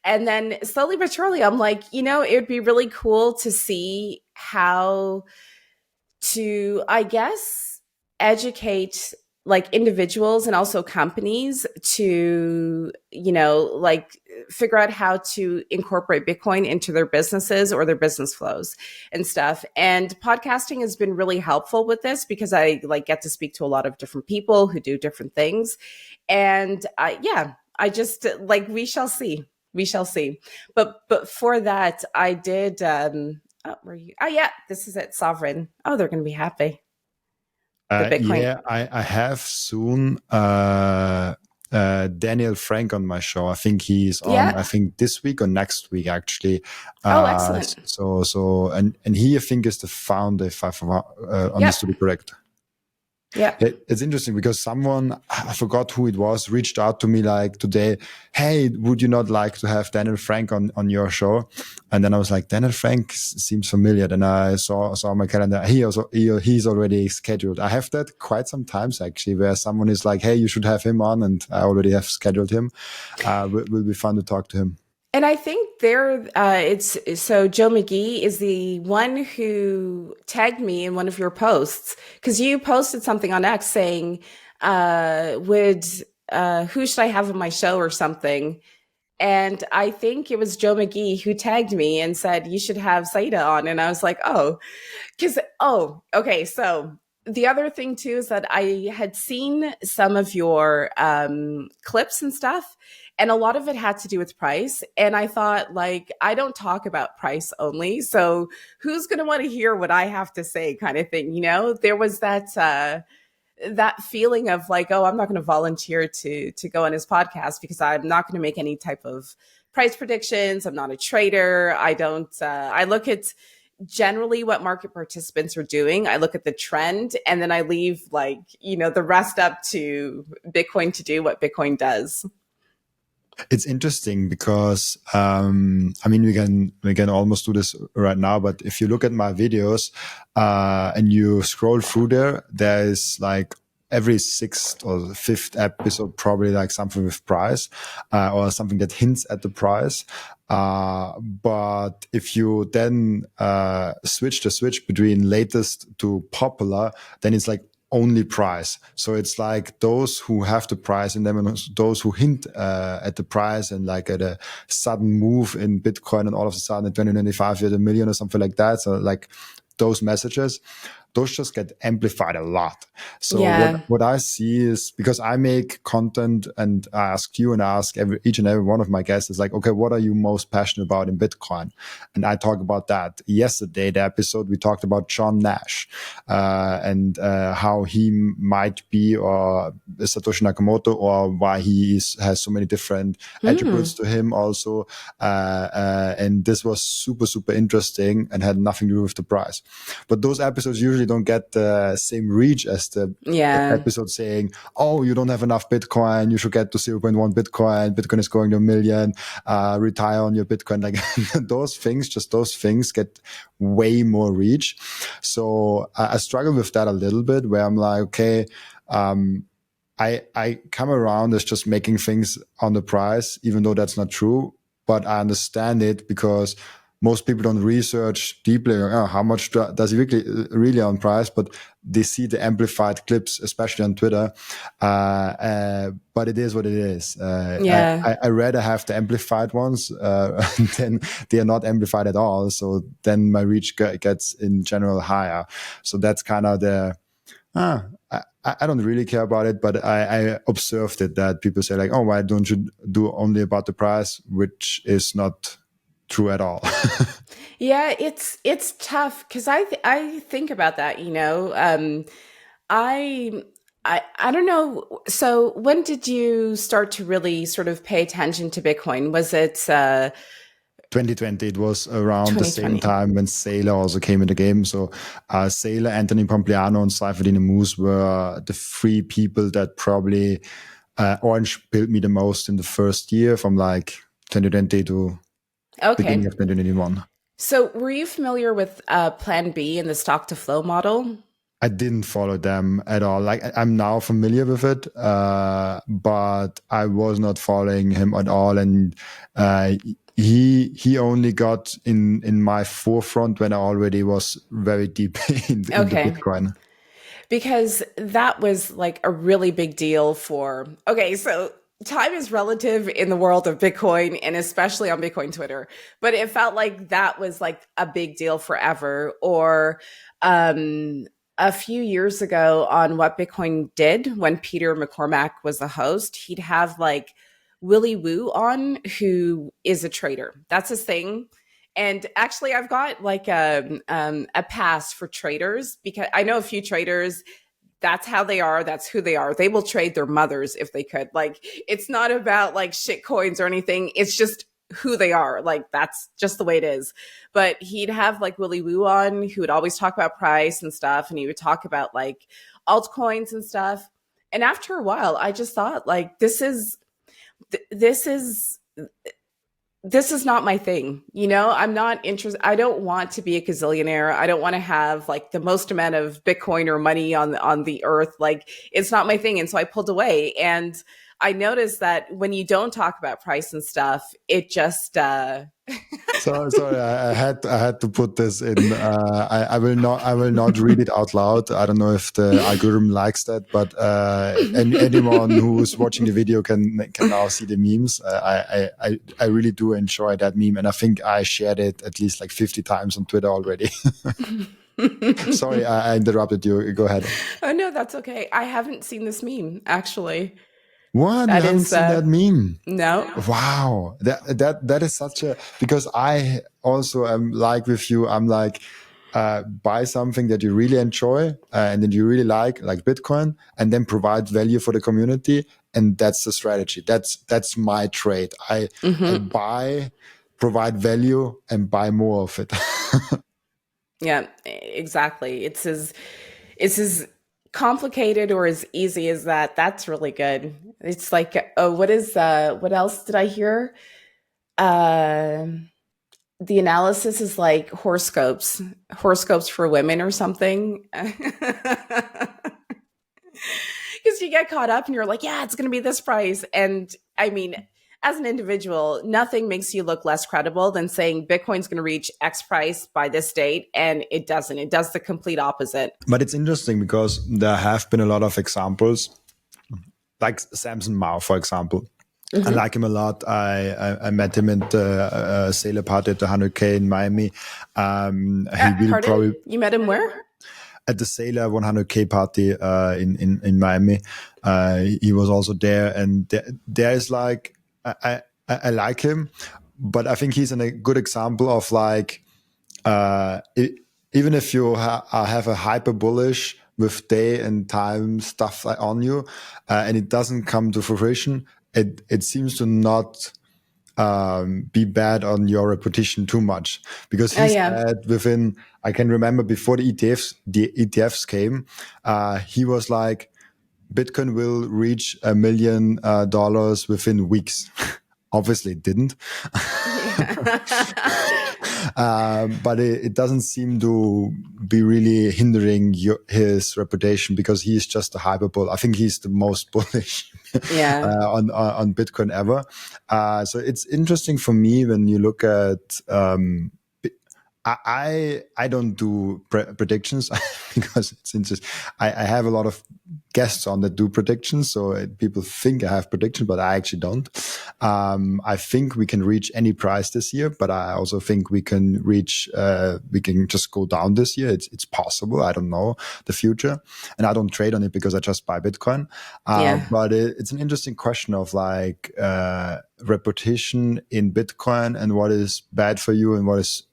and then slowly but surely I'm like, it would be really cool to see how to, I guess, educate like individuals and also companies to, like figure out how to incorporate Bitcoin into their businesses or their business flows and stuff. And podcasting has been really helpful with this, because I like get to speak to a lot of different people who do different things. And I just like, we shall see. But for that, I did, where are you? Oh yeah, this is it, Sovereign. Oh, they're going to be happy. The Bitcoin. Yeah, I have soon Daniel Frank on my show. I think he's on, I think this week or next week, actually. Excellent. And he, I think, is the founder, if I've understood it correct. Yeah. It's interesting because someone, I forgot who it was, reached out to me like today, hey, would you not like to have Daniel Frank on your show? And then I was like, Daniel Frank seems familiar. Then I saw my calendar. He's already scheduled. I have that quite some times actually, where someone is like, hey, you should have him on, and I already have scheduled him. Will be fun to talk to him. And I think so Joe McGee is the one who tagged me in one of your posts, because you posted something on X saying, who should I have on my show or something? And I think it was Joe McGee who tagged me and said, you should have Saidah on. And I was like, okay. So the other thing too is that I had seen some of your clips and stuff, and a lot of it had to do with price. And I thought, like, I don't talk about price only, so who's going to want to hear what I have to say, kind of thing. There was that feeling of like, oh, I'm not going to volunteer to go on his podcast because I'm not going to make any type of price predictions. I'm not a trader. I don't. I look at generally what market participants are doing. I look at the trend, and then I leave the rest up to Bitcoin to do what Bitcoin does. It's interesting because we can almost do this right now, but if you look at my videos and you scroll through there is like every 6th or 5th episode probably like something with price or something that hints at the price. But if you then switch between latest to popular, then it's like only price. So it's like those who have the price in them and those who hint at the price, and like at a sudden move in Bitcoin, and all of a sudden in 2025 you had $1 million or something like that. So like those messages, those just get amplified a lot. So Yeah. what I see is, because I make content and I ask you and I ask each and every one of my guests is like, okay, what are you most passionate about in Bitcoin? And I talk about that. Yesterday, the episode, we talked about John Nash and how he might be, or Satoshi Nakamoto, or why he has so many different attributes to him also. And this was super, super interesting and had nothing to do with the price. But those episodes usually don't get the same reach as the episode saying, oh, you don't have enough Bitcoin, you should get to 0.1 Bitcoin is going to 1 million, retire on your Bitcoin. Like those things get way more reach. So I struggle with that a little bit, where I'm like, okay, I come around as just making things on the price, even though that's not true, but I understand it because most people don't research deeply, how much does he really on price, but they see the amplified clips, especially on Twitter. But it is what it is. I rather have the amplified ones than they are not amplified at all. So then my reach gets in general higher. So that's kind of the, I don't really care about it, but I observed it, that people say like, oh, why don't you do only about the price, which is not true at all. Yeah, it's tough because I think about that, I I don't know. So when did you start to really sort of pay attention to Bitcoin? Was it 2020, it was around the same 2020? time when Seyr also came in the game. So Seyr, Anthony Pompliano, and Seyfedine Moose were the three people that probably orange pilled me the most in the first year, from like 2020 to beginning Okay. of 2021. So were you familiar with Plan B and the stock to flow model? I didn't follow them at all. Like I'm now familiar with it, but I was not following him at all. And he only got in my forefront when I already was very deep in the Okay. Bitcoin. Because that was like a really big deal for, okay, so time is relative in the world of Bitcoin and especially on Bitcoin Twitter, but it felt like that was like a big deal forever. Or a few years ago on What Bitcoin Did, when Peter McCormack was the host, he'd have like Willy Woo on, who is a trader. That's his thing. And actually, I've got like a pass for traders because I know a few traders. That's how they are. That's who they are. They will trade their mothers if they could. Like, it's not about like shit coins or anything. It's just who they are. Like, that's just the way it is. But he'd have like Willy Woo on, who would always talk about price and stuff. And he would talk about like altcoins and stuff. And after a while, I just thought, like, this is this is not my thing. I'm not interested. I don't want to be a gazillionaire. I don't want to have like the most amount of Bitcoin or money on the earth. Like, it's not my thing. And so I pulled away, and I noticed that when you don't talk about price and stuff, it just So sorry, I had to put this in. I will not read it out loud. I don't know if the algorithm likes that, but anyone who's watching the video can now see the memes. I really do enjoy that meme, and I think I shared it at least like 50 times on Twitter already. Sorry, I interrupted you. Go ahead. Oh no, that's okay. I haven't seen this meme actually. What? You That haven't is seen that meme? no. Wow, that is such a, because I also am like with you. I'm like, buy something that you really enjoy and that you really like Bitcoin, and then provide value for the community, and that's the strategy. That's my trade. I Hmm. buy, provide value, and buy more of it. Yeah, exactly. It's as complicated or as easy as that. That's really good. It's like, oh, what else did I hear? Uh the analysis is like horoscopes for women or something. Because you get caught up and you're like, yeah, it's going to be this price. And I mean, as an individual, nothing makes you look less credible than saying Bitcoin's going to reach X price by this date. And it doesn't. It does the complete opposite. But it's interesting because there have been a lot of examples, like Samson Mao, for example. I Hmm. like him a lot. I met him at the Sailor party at the 100K in Miami. He will Pardon? probably You met him where? at the Sailor 100K party in Miami. He was also there, and there is like I like him, but I think he's a good example of like it, even if you have a hyper bullish with day and time stuff like on you, and it doesn't come to fruition, it seems to not be bad on your reputation too much, because Oh he yeah. said within, I can remember before the ETFs came, he was like, Bitcoin will reach $1 million within weeks. Obviously it didn't. Yeah. But it doesn't seem to be really hindering his reputation, because he is just a hyperbull. I think he's the most bullish Yeah. on Bitcoin ever. So it's interesting for me when you look at. I don't do predictions because it's interesting. I have a lot of guests on that do predictions, so people think I have predictions, but I actually don't. I think we can reach any price this year, but I also think we can reach. We can just go down this year. It's possible. I don't know the future, and I don't trade on it because I just buy Bitcoin. Yeah. But it's an interesting question of like reputation in Bitcoin and what is bad for you and what is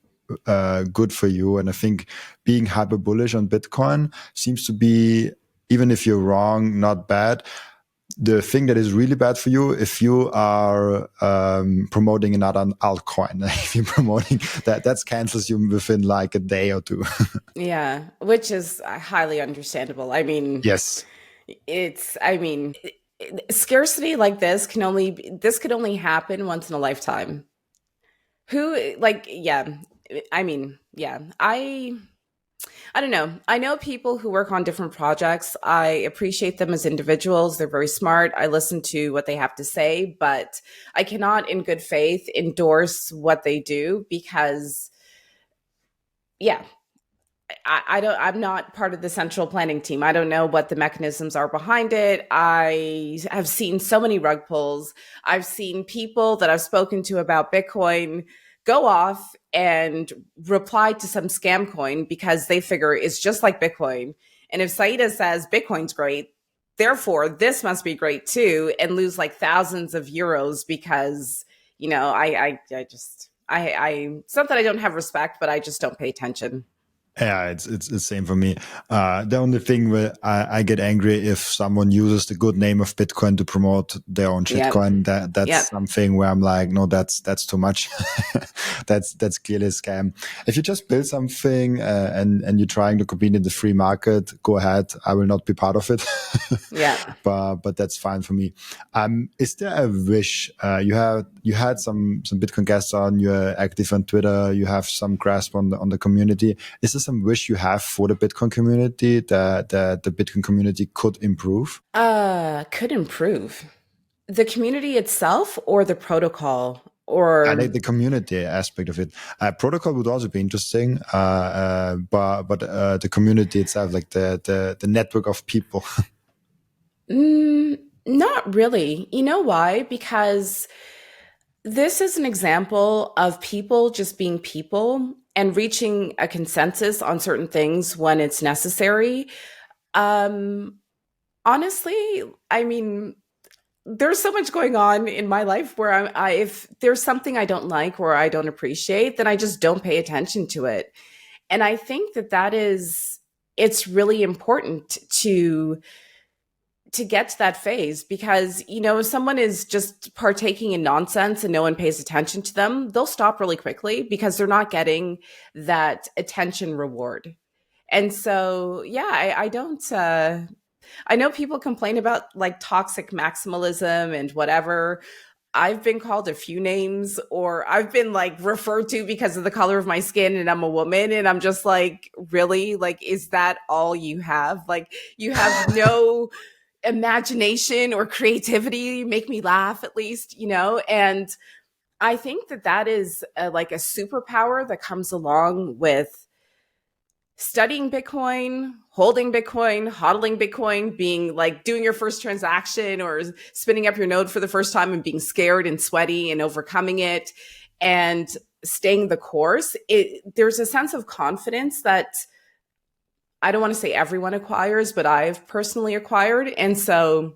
good for you. And I think being hyper bullish on Bitcoin seems to be, even if you're wrong, not bad. The thing that is really bad for you, if you are promoting another altcoin, if you're promoting that cancels you within like a day or two. Yeah. Which is highly understandable. I mean, Yes. scarcity like this could only happen once in a lifetime. Who like yeah. Yeah. I don't know. I know people who work on different projects. I appreciate them as individuals. They're very smart. I listen to what they have to say, but I cannot in good faith endorse what they do because yeah, I'm not part of the central planning team. I don't know what the mechanisms are behind it. I have seen so many rug pulls. I've seen people that I've spoken to about Bitcoin go off and reply to some scam coin because they figure it's just like Bitcoin. And if Saidah says Bitcoin's great, therefore this must be great too, and lose like thousands of euros because, I just I it's not that I don't have respect, but I just don't pay attention. Yeah, it's the same for me. The only thing where I get angry if someone uses the good name of Bitcoin to promote their own Yep. shitcoin. That's Yep. something where I'm like, no, that's too much. That's clearly a scam. If you just build something and you're trying to compete in the free market, go ahead. I will not be part of it, Yeah. but that's fine for me. Is there a wish you had some Bitcoin guests on? You're active on Twitter. You have some grasp on the community. Is there some wish you have for the Bitcoin community that the Bitcoin community could improve? Could improve. The community itself or the protocol I or like the community aspect of it. Protocol would also be interesting, but the community itself, like the network of people. not really. You know why? Because this is an example of people just being people and reaching a consensus on certain things when it's necessary. Um honestly, I mean, there's so much going on in my life where if there's something I don't like or I don't appreciate, then I just don't pay attention to it. And I think it's really important to get to that phase because, if someone is just partaking in nonsense and no one pays attention to them, they'll stop really quickly because they're not getting that attention reward. And so, yeah, I don't, I know people complain about like toxic maximalism and whatever. I've been called a few names or I've been like referred to because of the color of my skin and I'm a woman. And I'm just like, really? Like, is that all you have? Like, you have no imagination or creativity. You make me laugh at least, And I think that is like a superpower that comes along with studying Bitcoin, holding Bitcoin, hodling Bitcoin, being like doing your first transaction or spinning up your node for the first time and being scared and sweaty and overcoming it and staying the course, there's a sense of confidence that I don't want to say everyone acquires, but I've personally acquired. And so,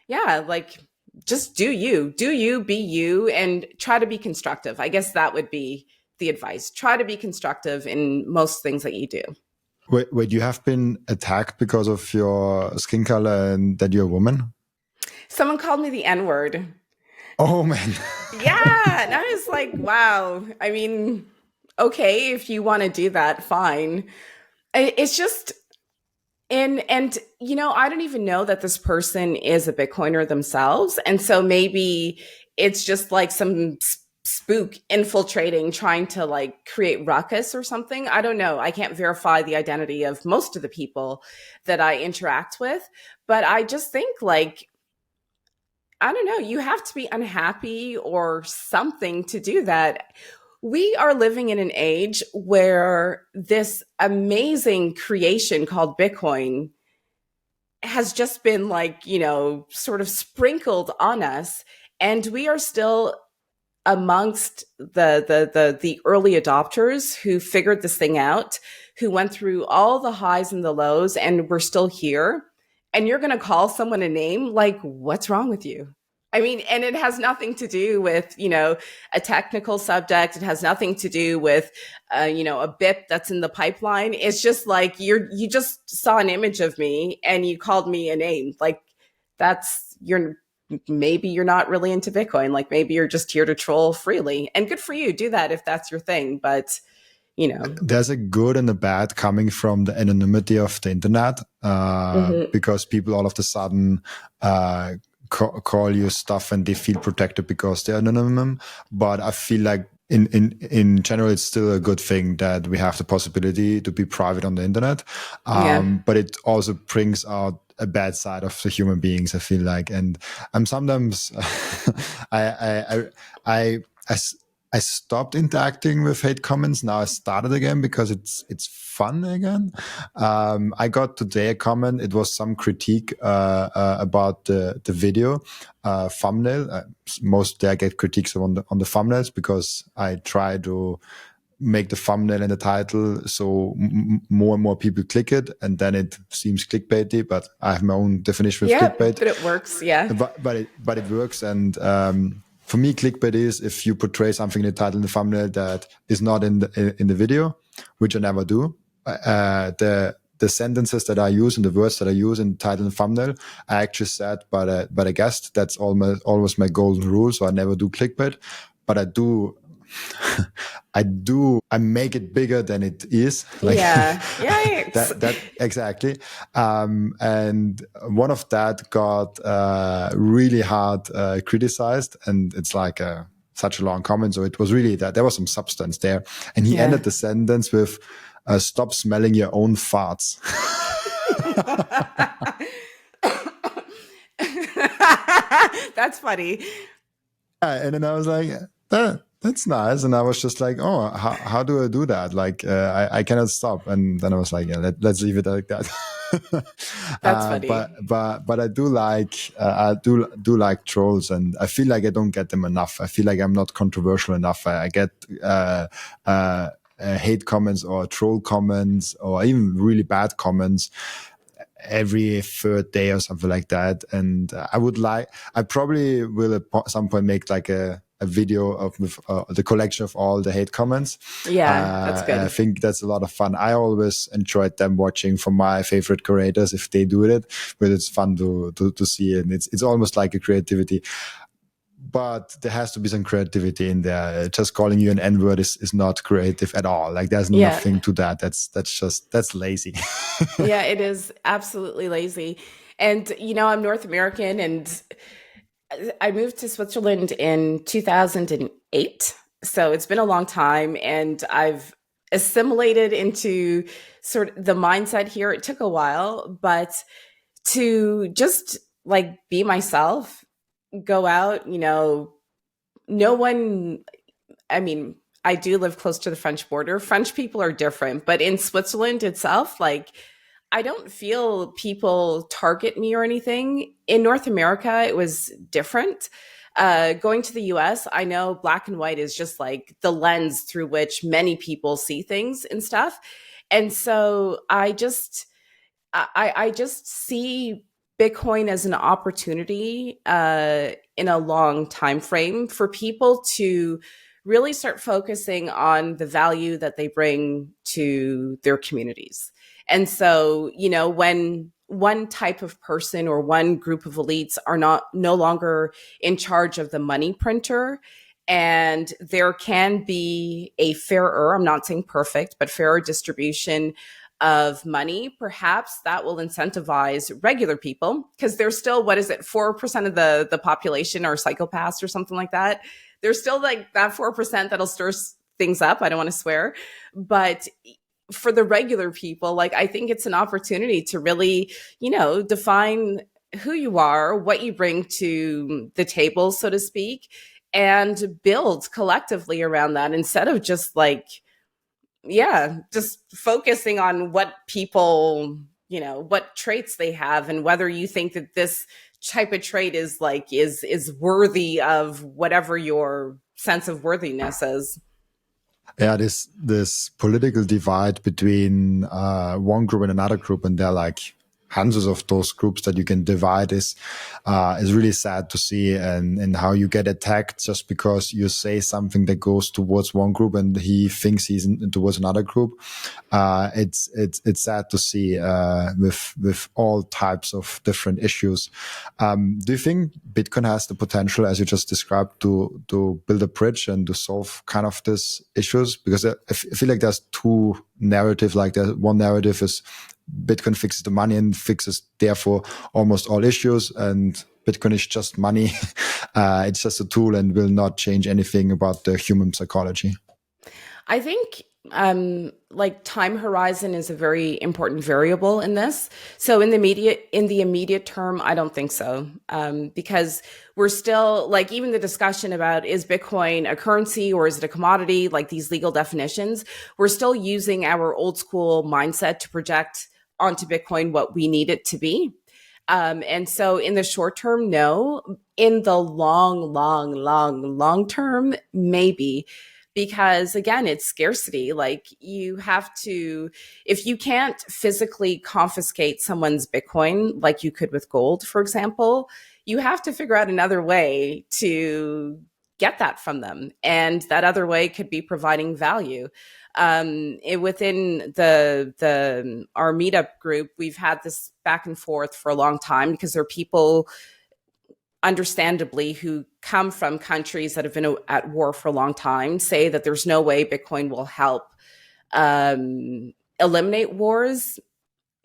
yeah, like just do you, be you, and try to be constructive. I guess that would be the advice. Try to be constructive in most things that you do. Wait, you have been attacked because of your skin color and that you're a woman? Someone called me the N word. Oh man. Yeah. And I was like, wow. I mean, okay, if you want to do that, fine. It's just, and you know, I don't even know that this person is a Bitcoiner themselves. And so maybe it's just like some spook infiltrating, trying to like create ruckus or something. I don't know. I can't verify the identity of most of the people that I interact with, but I just think like, I don't know, you have to be unhappy or something to do that. We are living in an age where this amazing creation called Bitcoin has just been like, you know, sort of sprinkled on us. And we are still amongst the early adopters who figured this thing out, who went through all the highs and the lows, and we're still here. And you're going to call someone a name? Like, what's wrong with you? I mean, and it has nothing to do with, you know, a technical subject. It has nothing to do with, you know, a BIP that's in the pipeline. It's just like you just saw an image of me and you called me a name. Like, that's you're maybe you're not really into Bitcoin. Like maybe you're just here to troll freely. And good for you. Do that if that's your thing. But, you know. There's a good and a bad coming from the anonymity of the internet, because people all of a sudden call you stuff and they feel protected because they're anonymous. But I feel like in general, it's still a good thing that we have the possibility to be private on the internet. But it also brings out a bad side of the human beings, I feel like. And I'm sometimes, I stopped interacting with hate comments. Now I started again because it's fun again. I got today a comment. It was some critique about the video thumbnail. Mostly I get critiques on the thumbnails because I try to make the thumbnail and the title so more and more people click it, and then it seems clickbaity. But I have my own definition of clickbait. But it works, yeah. But it works, and for me, clickbait is if you portray something in the title and the thumbnail that is not in the video, which I never do. The sentences that I use and the words that I use in title and thumbnail, I actually said by the guest. That's always my golden rule. So I never do clickbait, but I do. I make it bigger than it is. Like, yeah. that exactly. And one of that got really hard criticized, and it's like such a long comment. So it was really that there was some substance there. And he ended the sentence with, "Stop smelling your own farts." That's funny. And then I was like, that's nice. And I was just like, oh, how do I do that? Like, I cannot stop. And then I was like, yeah, let's leave it like that. That's funny. But I do like, like trolls, and I feel like I don't get them enough. I feel like I'm not controversial enough. I get, hate comments or troll comments or even really bad comments every third day or something like that. And I probably will at some point make like a video of the collection of all the hate comments. Yeah, that's good. I think that's a lot of fun. I always enjoyed them watching from my favorite creators if they do it, but it's fun to see it. And it's almost like a creativity. But there has to be some creativity in there. Just calling you an N-word is not creative at all. Like there's nothing to that. That's lazy. Yeah, it is absolutely lazy. And, you know, I'm North American and I moved to Switzerland in 2008. So it's been a long time and I've assimilated into sort of the mindset here. It took a while, but to just like be myself, go out, you know, no one, I mean, I do live close to the French border. French people are different, but in Switzerland itself, like I don't feel people target me or anything. In North America, it was different. Going to the US, I know black and white is just like the lens through which many people see things and stuff. And so I just see Bitcoin as an opportunity in a long time frame for people to really start focusing on the value that they bring to their communities. And so, you know, when one type of person or one group of elites are no longer in charge of the money printer, and there can be a fairer, I'm not saying perfect, but fairer distribution of money, perhaps that will incentivize regular people, because there's still, what is it, 4% of the population are psychopaths or something like that. There's still like that 4% that'll stir things up. I don't want to swear, but for the regular people, like I think it's an opportunity to really, you know, define who you are, what you bring to the table, so to speak, and build collectively around that instead of just like, yeah, just focusing on what people, you know, what traits they have and whether you think that this type of trait is like is worthy of whatever your sense of worthiness is. Yeah, this political divide between one group and another group, and they're like hundreds of those groups that you can divide is really sad to see, and how you get attacked just because you say something that goes towards one group and he thinks he's towards another group. It's sad to see with all types of different issues. Do you think Bitcoin has the potential, as you just described, to build a bridge and to solve kind of these issues? Because I feel like there's two narratives. Like one narrative is Bitcoin fixes the money and fixes therefore almost all issues, and Bitcoin is just money. It's just a tool and will not change anything about the human psychology. I think like time horizon is a very important variable in this. So in the immediate term, I don't think so, because we're still like, even the discussion about is Bitcoin a currency or is it a commodity, like these legal definitions, we're still using our old school mindset to project onto Bitcoin what we need it to be. And so in the short term, no. In the long term, maybe. Because again, it's scarcity. Like you have to, if you can't physically confiscate someone's Bitcoin, like you could with gold, for example, you have to figure out another way to get that from them. And that other way could be providing value. Within our meetup group, we've had this back and forth for a long time, because there are people, understandably, who come from countries that have been at war for a long time, say that there's no way Bitcoin will help eliminate wars.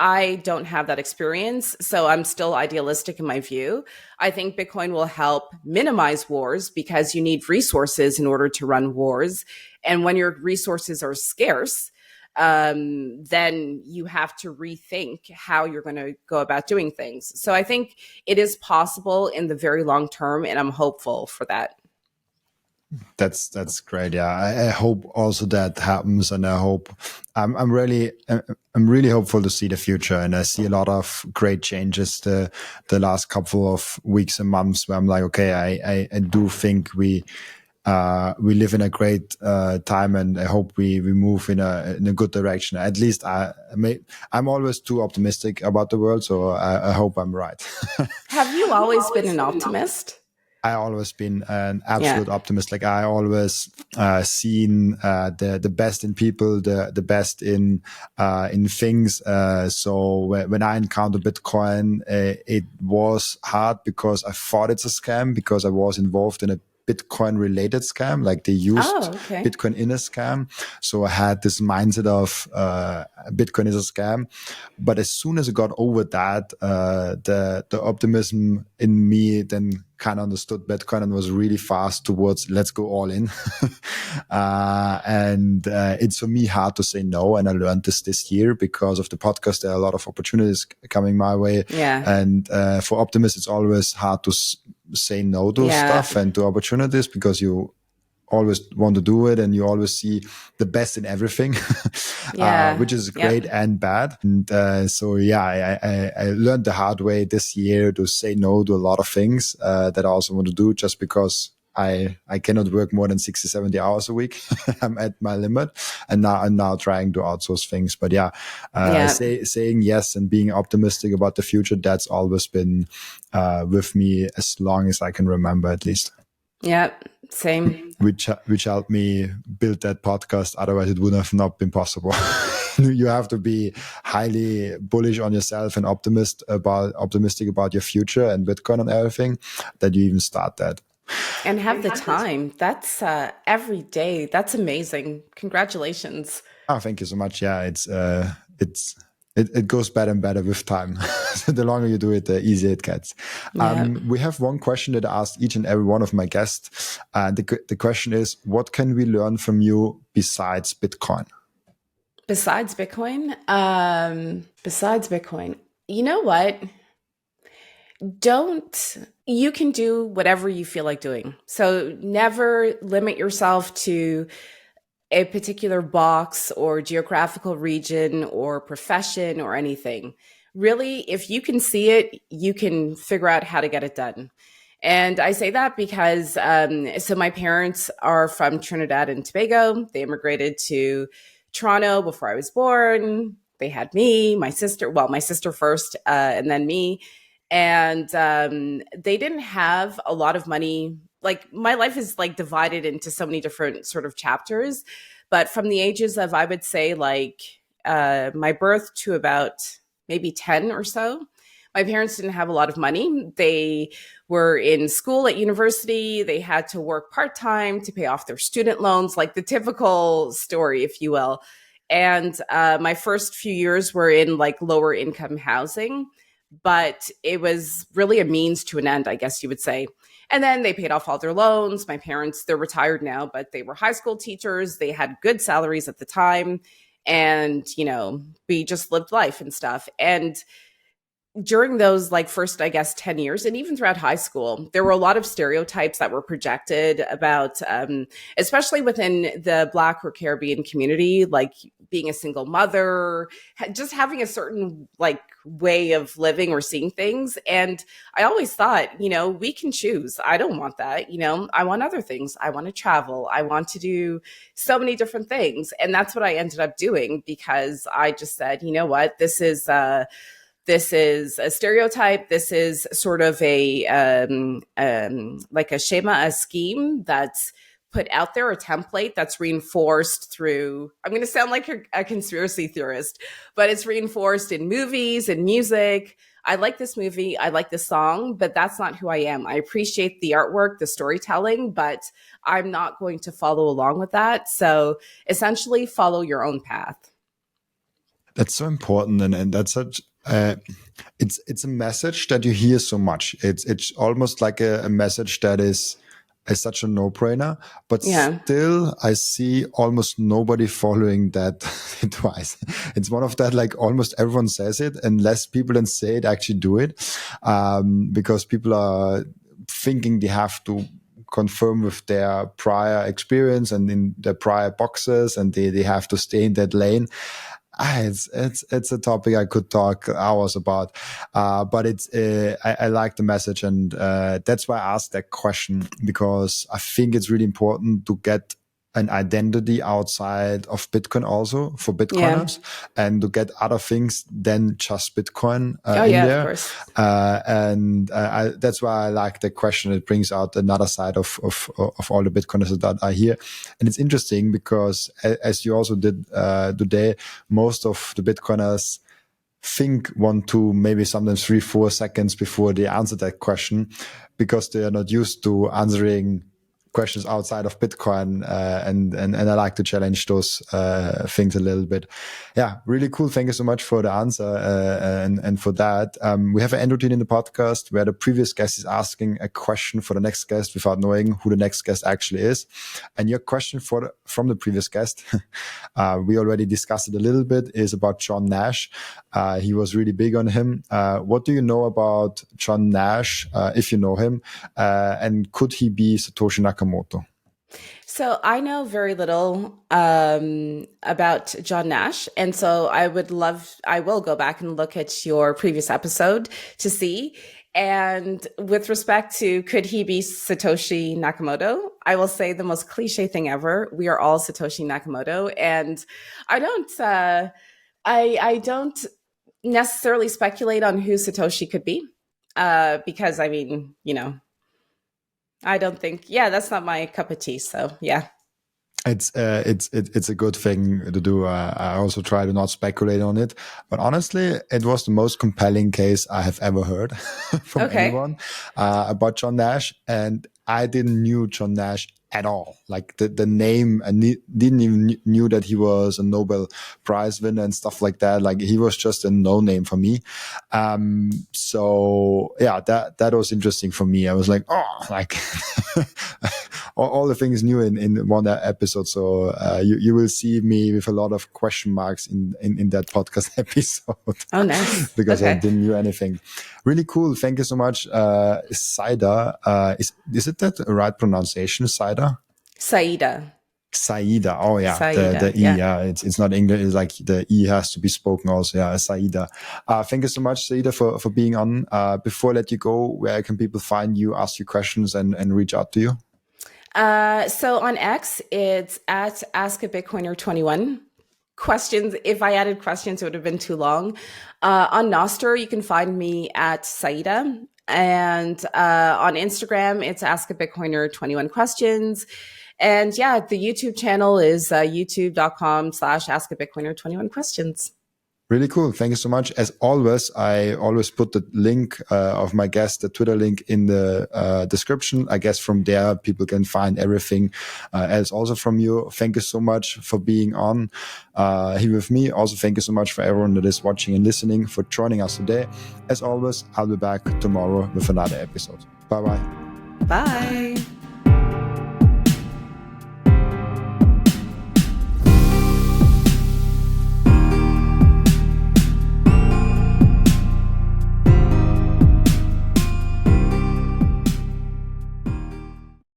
I don't have that experience, so I'm still idealistic in my view. I think Bitcoin will help minimize wars, because you need resources in order to run wars. And when your resources are scarce, then you have to rethink how you're going to go about doing things. So I think it is possible in the very long term, and I'm hopeful for that. That's great. Yeah, I hope also that happens, and I hope I'm really hopeful to see the future, and I see a lot of great changes the last couple of weeks and months, where I'm like, okay, I do think we live in a great time, and I hope we move in a good direction. At least I'm always too optimistic about the world, so I hope I'm right. Have you always been an optimist? I always been an absolute optimist. Like I always seen the best in people, the best in things. So when I encountered Bitcoin, it was hard because I thought it's a scam, because I was involved in a Bitcoin related scam. Like they used Bitcoin in a scam. So I had this mindset of Bitcoin is a scam. But as soon as I got over that, the optimism in me then kind of understood Bitcoin and was really fast towards let's go all in. And it's for me hard to say no. And I learned this year because of the podcast. There are a lot of opportunities coming my way. Yeah. And for optimists, it's always hard to say no to stuff and to opportunities, because you always want to do it, and you always see the best in everything, which is great and bad. And so yeah, I learned the hard way this year to say no to a lot of things that I also want to do, just because I cannot work more than 60, 70 hours a week. I'm at my limit, and now I'm trying to outsource things. But saying yes and being optimistic about the future, that's always been with me as long as I can remember, at least. Yeah, same. Which helped me build that podcast. Otherwise, it would have not been possible. You have to be highly bullish on yourself and optimistic about your future and Bitcoin and everything, that you even start that. And have the time. That's every day. That's amazing. Congratulations. Oh, thank you so much. Yeah, it goes better and better with time. So the longer you do it, the easier it gets. We have one question that I asked each and every one of my guests. The question is, what can we learn from you besides Bitcoin? Besides Bitcoin? You know what? You can do whatever you feel like doing. So never limit yourself to a particular box or geographical region or profession or anything. Really, if you can see it, you can figure out how to get it done. And I say that because, so my parents are from Trinidad and Tobago. They immigrated to Toronto before I was born. They had me, my sister first, and then me. And they didn't have a lot of money. Like, my life is like divided into so many different sort of chapters. But from the ages of, I would say, like my birth to about maybe 10 or so, my parents didn't have a lot of money. They were in school at university. They had to work part-time to pay off their student loans, like the typical story, if you will. And my first few years were in like lower income housing, but it was really a means to an end, I guess you would say. And then they paid off all their loans. My parents, they're retired now, but they were high school teachers. They had good salaries at the time. And, you know, we just lived life and stuff. And during those like first, I guess, 10 years, and even throughout high school, there were a lot of stereotypes that were projected about, especially within the Black or Caribbean community, like being a single mother, just having a certain like way of living or seeing things. And I always thought, you know, we can choose. I don't want that. You know, I want other things. I want to travel. I want to do so many different things. And that's what I ended up doing, because I just said, you know what, this is a stereotype. This is sort of a like a schema, a scheme that's put out there, a template that's reinforced through, I'm going to sound like a conspiracy theorist, but it's reinforced in movies and music. I like this movie, I like this song, but that's not who I am. I appreciate the artwork, the storytelling, but I'm not going to follow along with that. So essentially follow your own path. That's so important, and that's such. It's a message that you hear so much. It's almost like a message that is such a no-brainer, but still I see almost nobody following that advice. It's one of that, like almost everyone says it, and less people than say it actually do it, because people are thinking they have to confirm with their prior experience and in their prior boxes, and they have to stay in that lane. It's a topic I could talk hours about, but I like the message, and that's why I asked that question, because I think it's really important to get an identity outside of Bitcoin also for Bitcoiners, and to get other things than just Bitcoin in there. Of course. That's why I like the question. It brings out another side of all the Bitcoiners that are here. And it's interesting because, as you also did today, most of the Bitcoiners think 1, 2, maybe sometimes 3, 4 seconds before they answer that question, because they are not used to answering questions outside of Bitcoin, and I like to challenge those things a little bit. Yeah, really cool. Thank you so much for the answer and for that. We have an end routine in the podcast where the previous guest is asking a question for the next guest without knowing who the next guest actually is. And your question from the previous guest, we already discussed it a little bit, is about John Nash. He was really big on him. What do you know about John Nash, if you know him, and could he be Satoshi Nakamoto? So I know very little about John Nash, and so I will go back and look at your previous episode to see. And with respect to could he be Satoshi Nakamoto, I will say the most cliche thing ever: we are all Satoshi Nakamoto, and I don't, I don't necessarily speculate on who Satoshi could be, because I mean, I don't think, yeah, that's not my cup of tea. So yeah. It's a good thing to do. I also try to not speculate on it, but honestly, it was the most compelling case I have ever heard from anyone about John Nash, and I didn't knew John Nash at all. Like the name, and didn't even knew that he was a Nobel Prize winner and stuff like that. Like he was just a no name for me. So yeah, that was interesting for me. I was like, oh, like. all the things new in one episode. So you will see me with a lot of question marks in that podcast episode. Oh, nice. Because I didn't know anything. Really cool. Thank you so much. Saidah, is it that right pronunciation? Saidah? Saidah. Oh yeah. The E. Yeah. It's not English. It's like the E has to be spoken also. Yeah. Saidah. Thank you so much, Saidah, for being on. Before I let you go, where can people find you, ask you questions and reach out to you? So on X, it's at Ask a Bitcoiner 21. Questions. If I added questions, it would have been too long. On Nostr, you can find me at Saidah. And on Instagram, it's Ask a Bitcoiner 21 questions. And yeah, the YouTube channel is youtube.com/Ask a Bitcoiner 21 questions. Really cool. Thank you so much. As always, I always put the link of my guest, the Twitter link, in the description. I guess from there, people can find everything else also from you. Thank you so much for being on here with me. Also, thank you so much for everyone that is watching and listening, for joining us today. As always, I'll be back tomorrow with another episode. Bye-bye. Bye.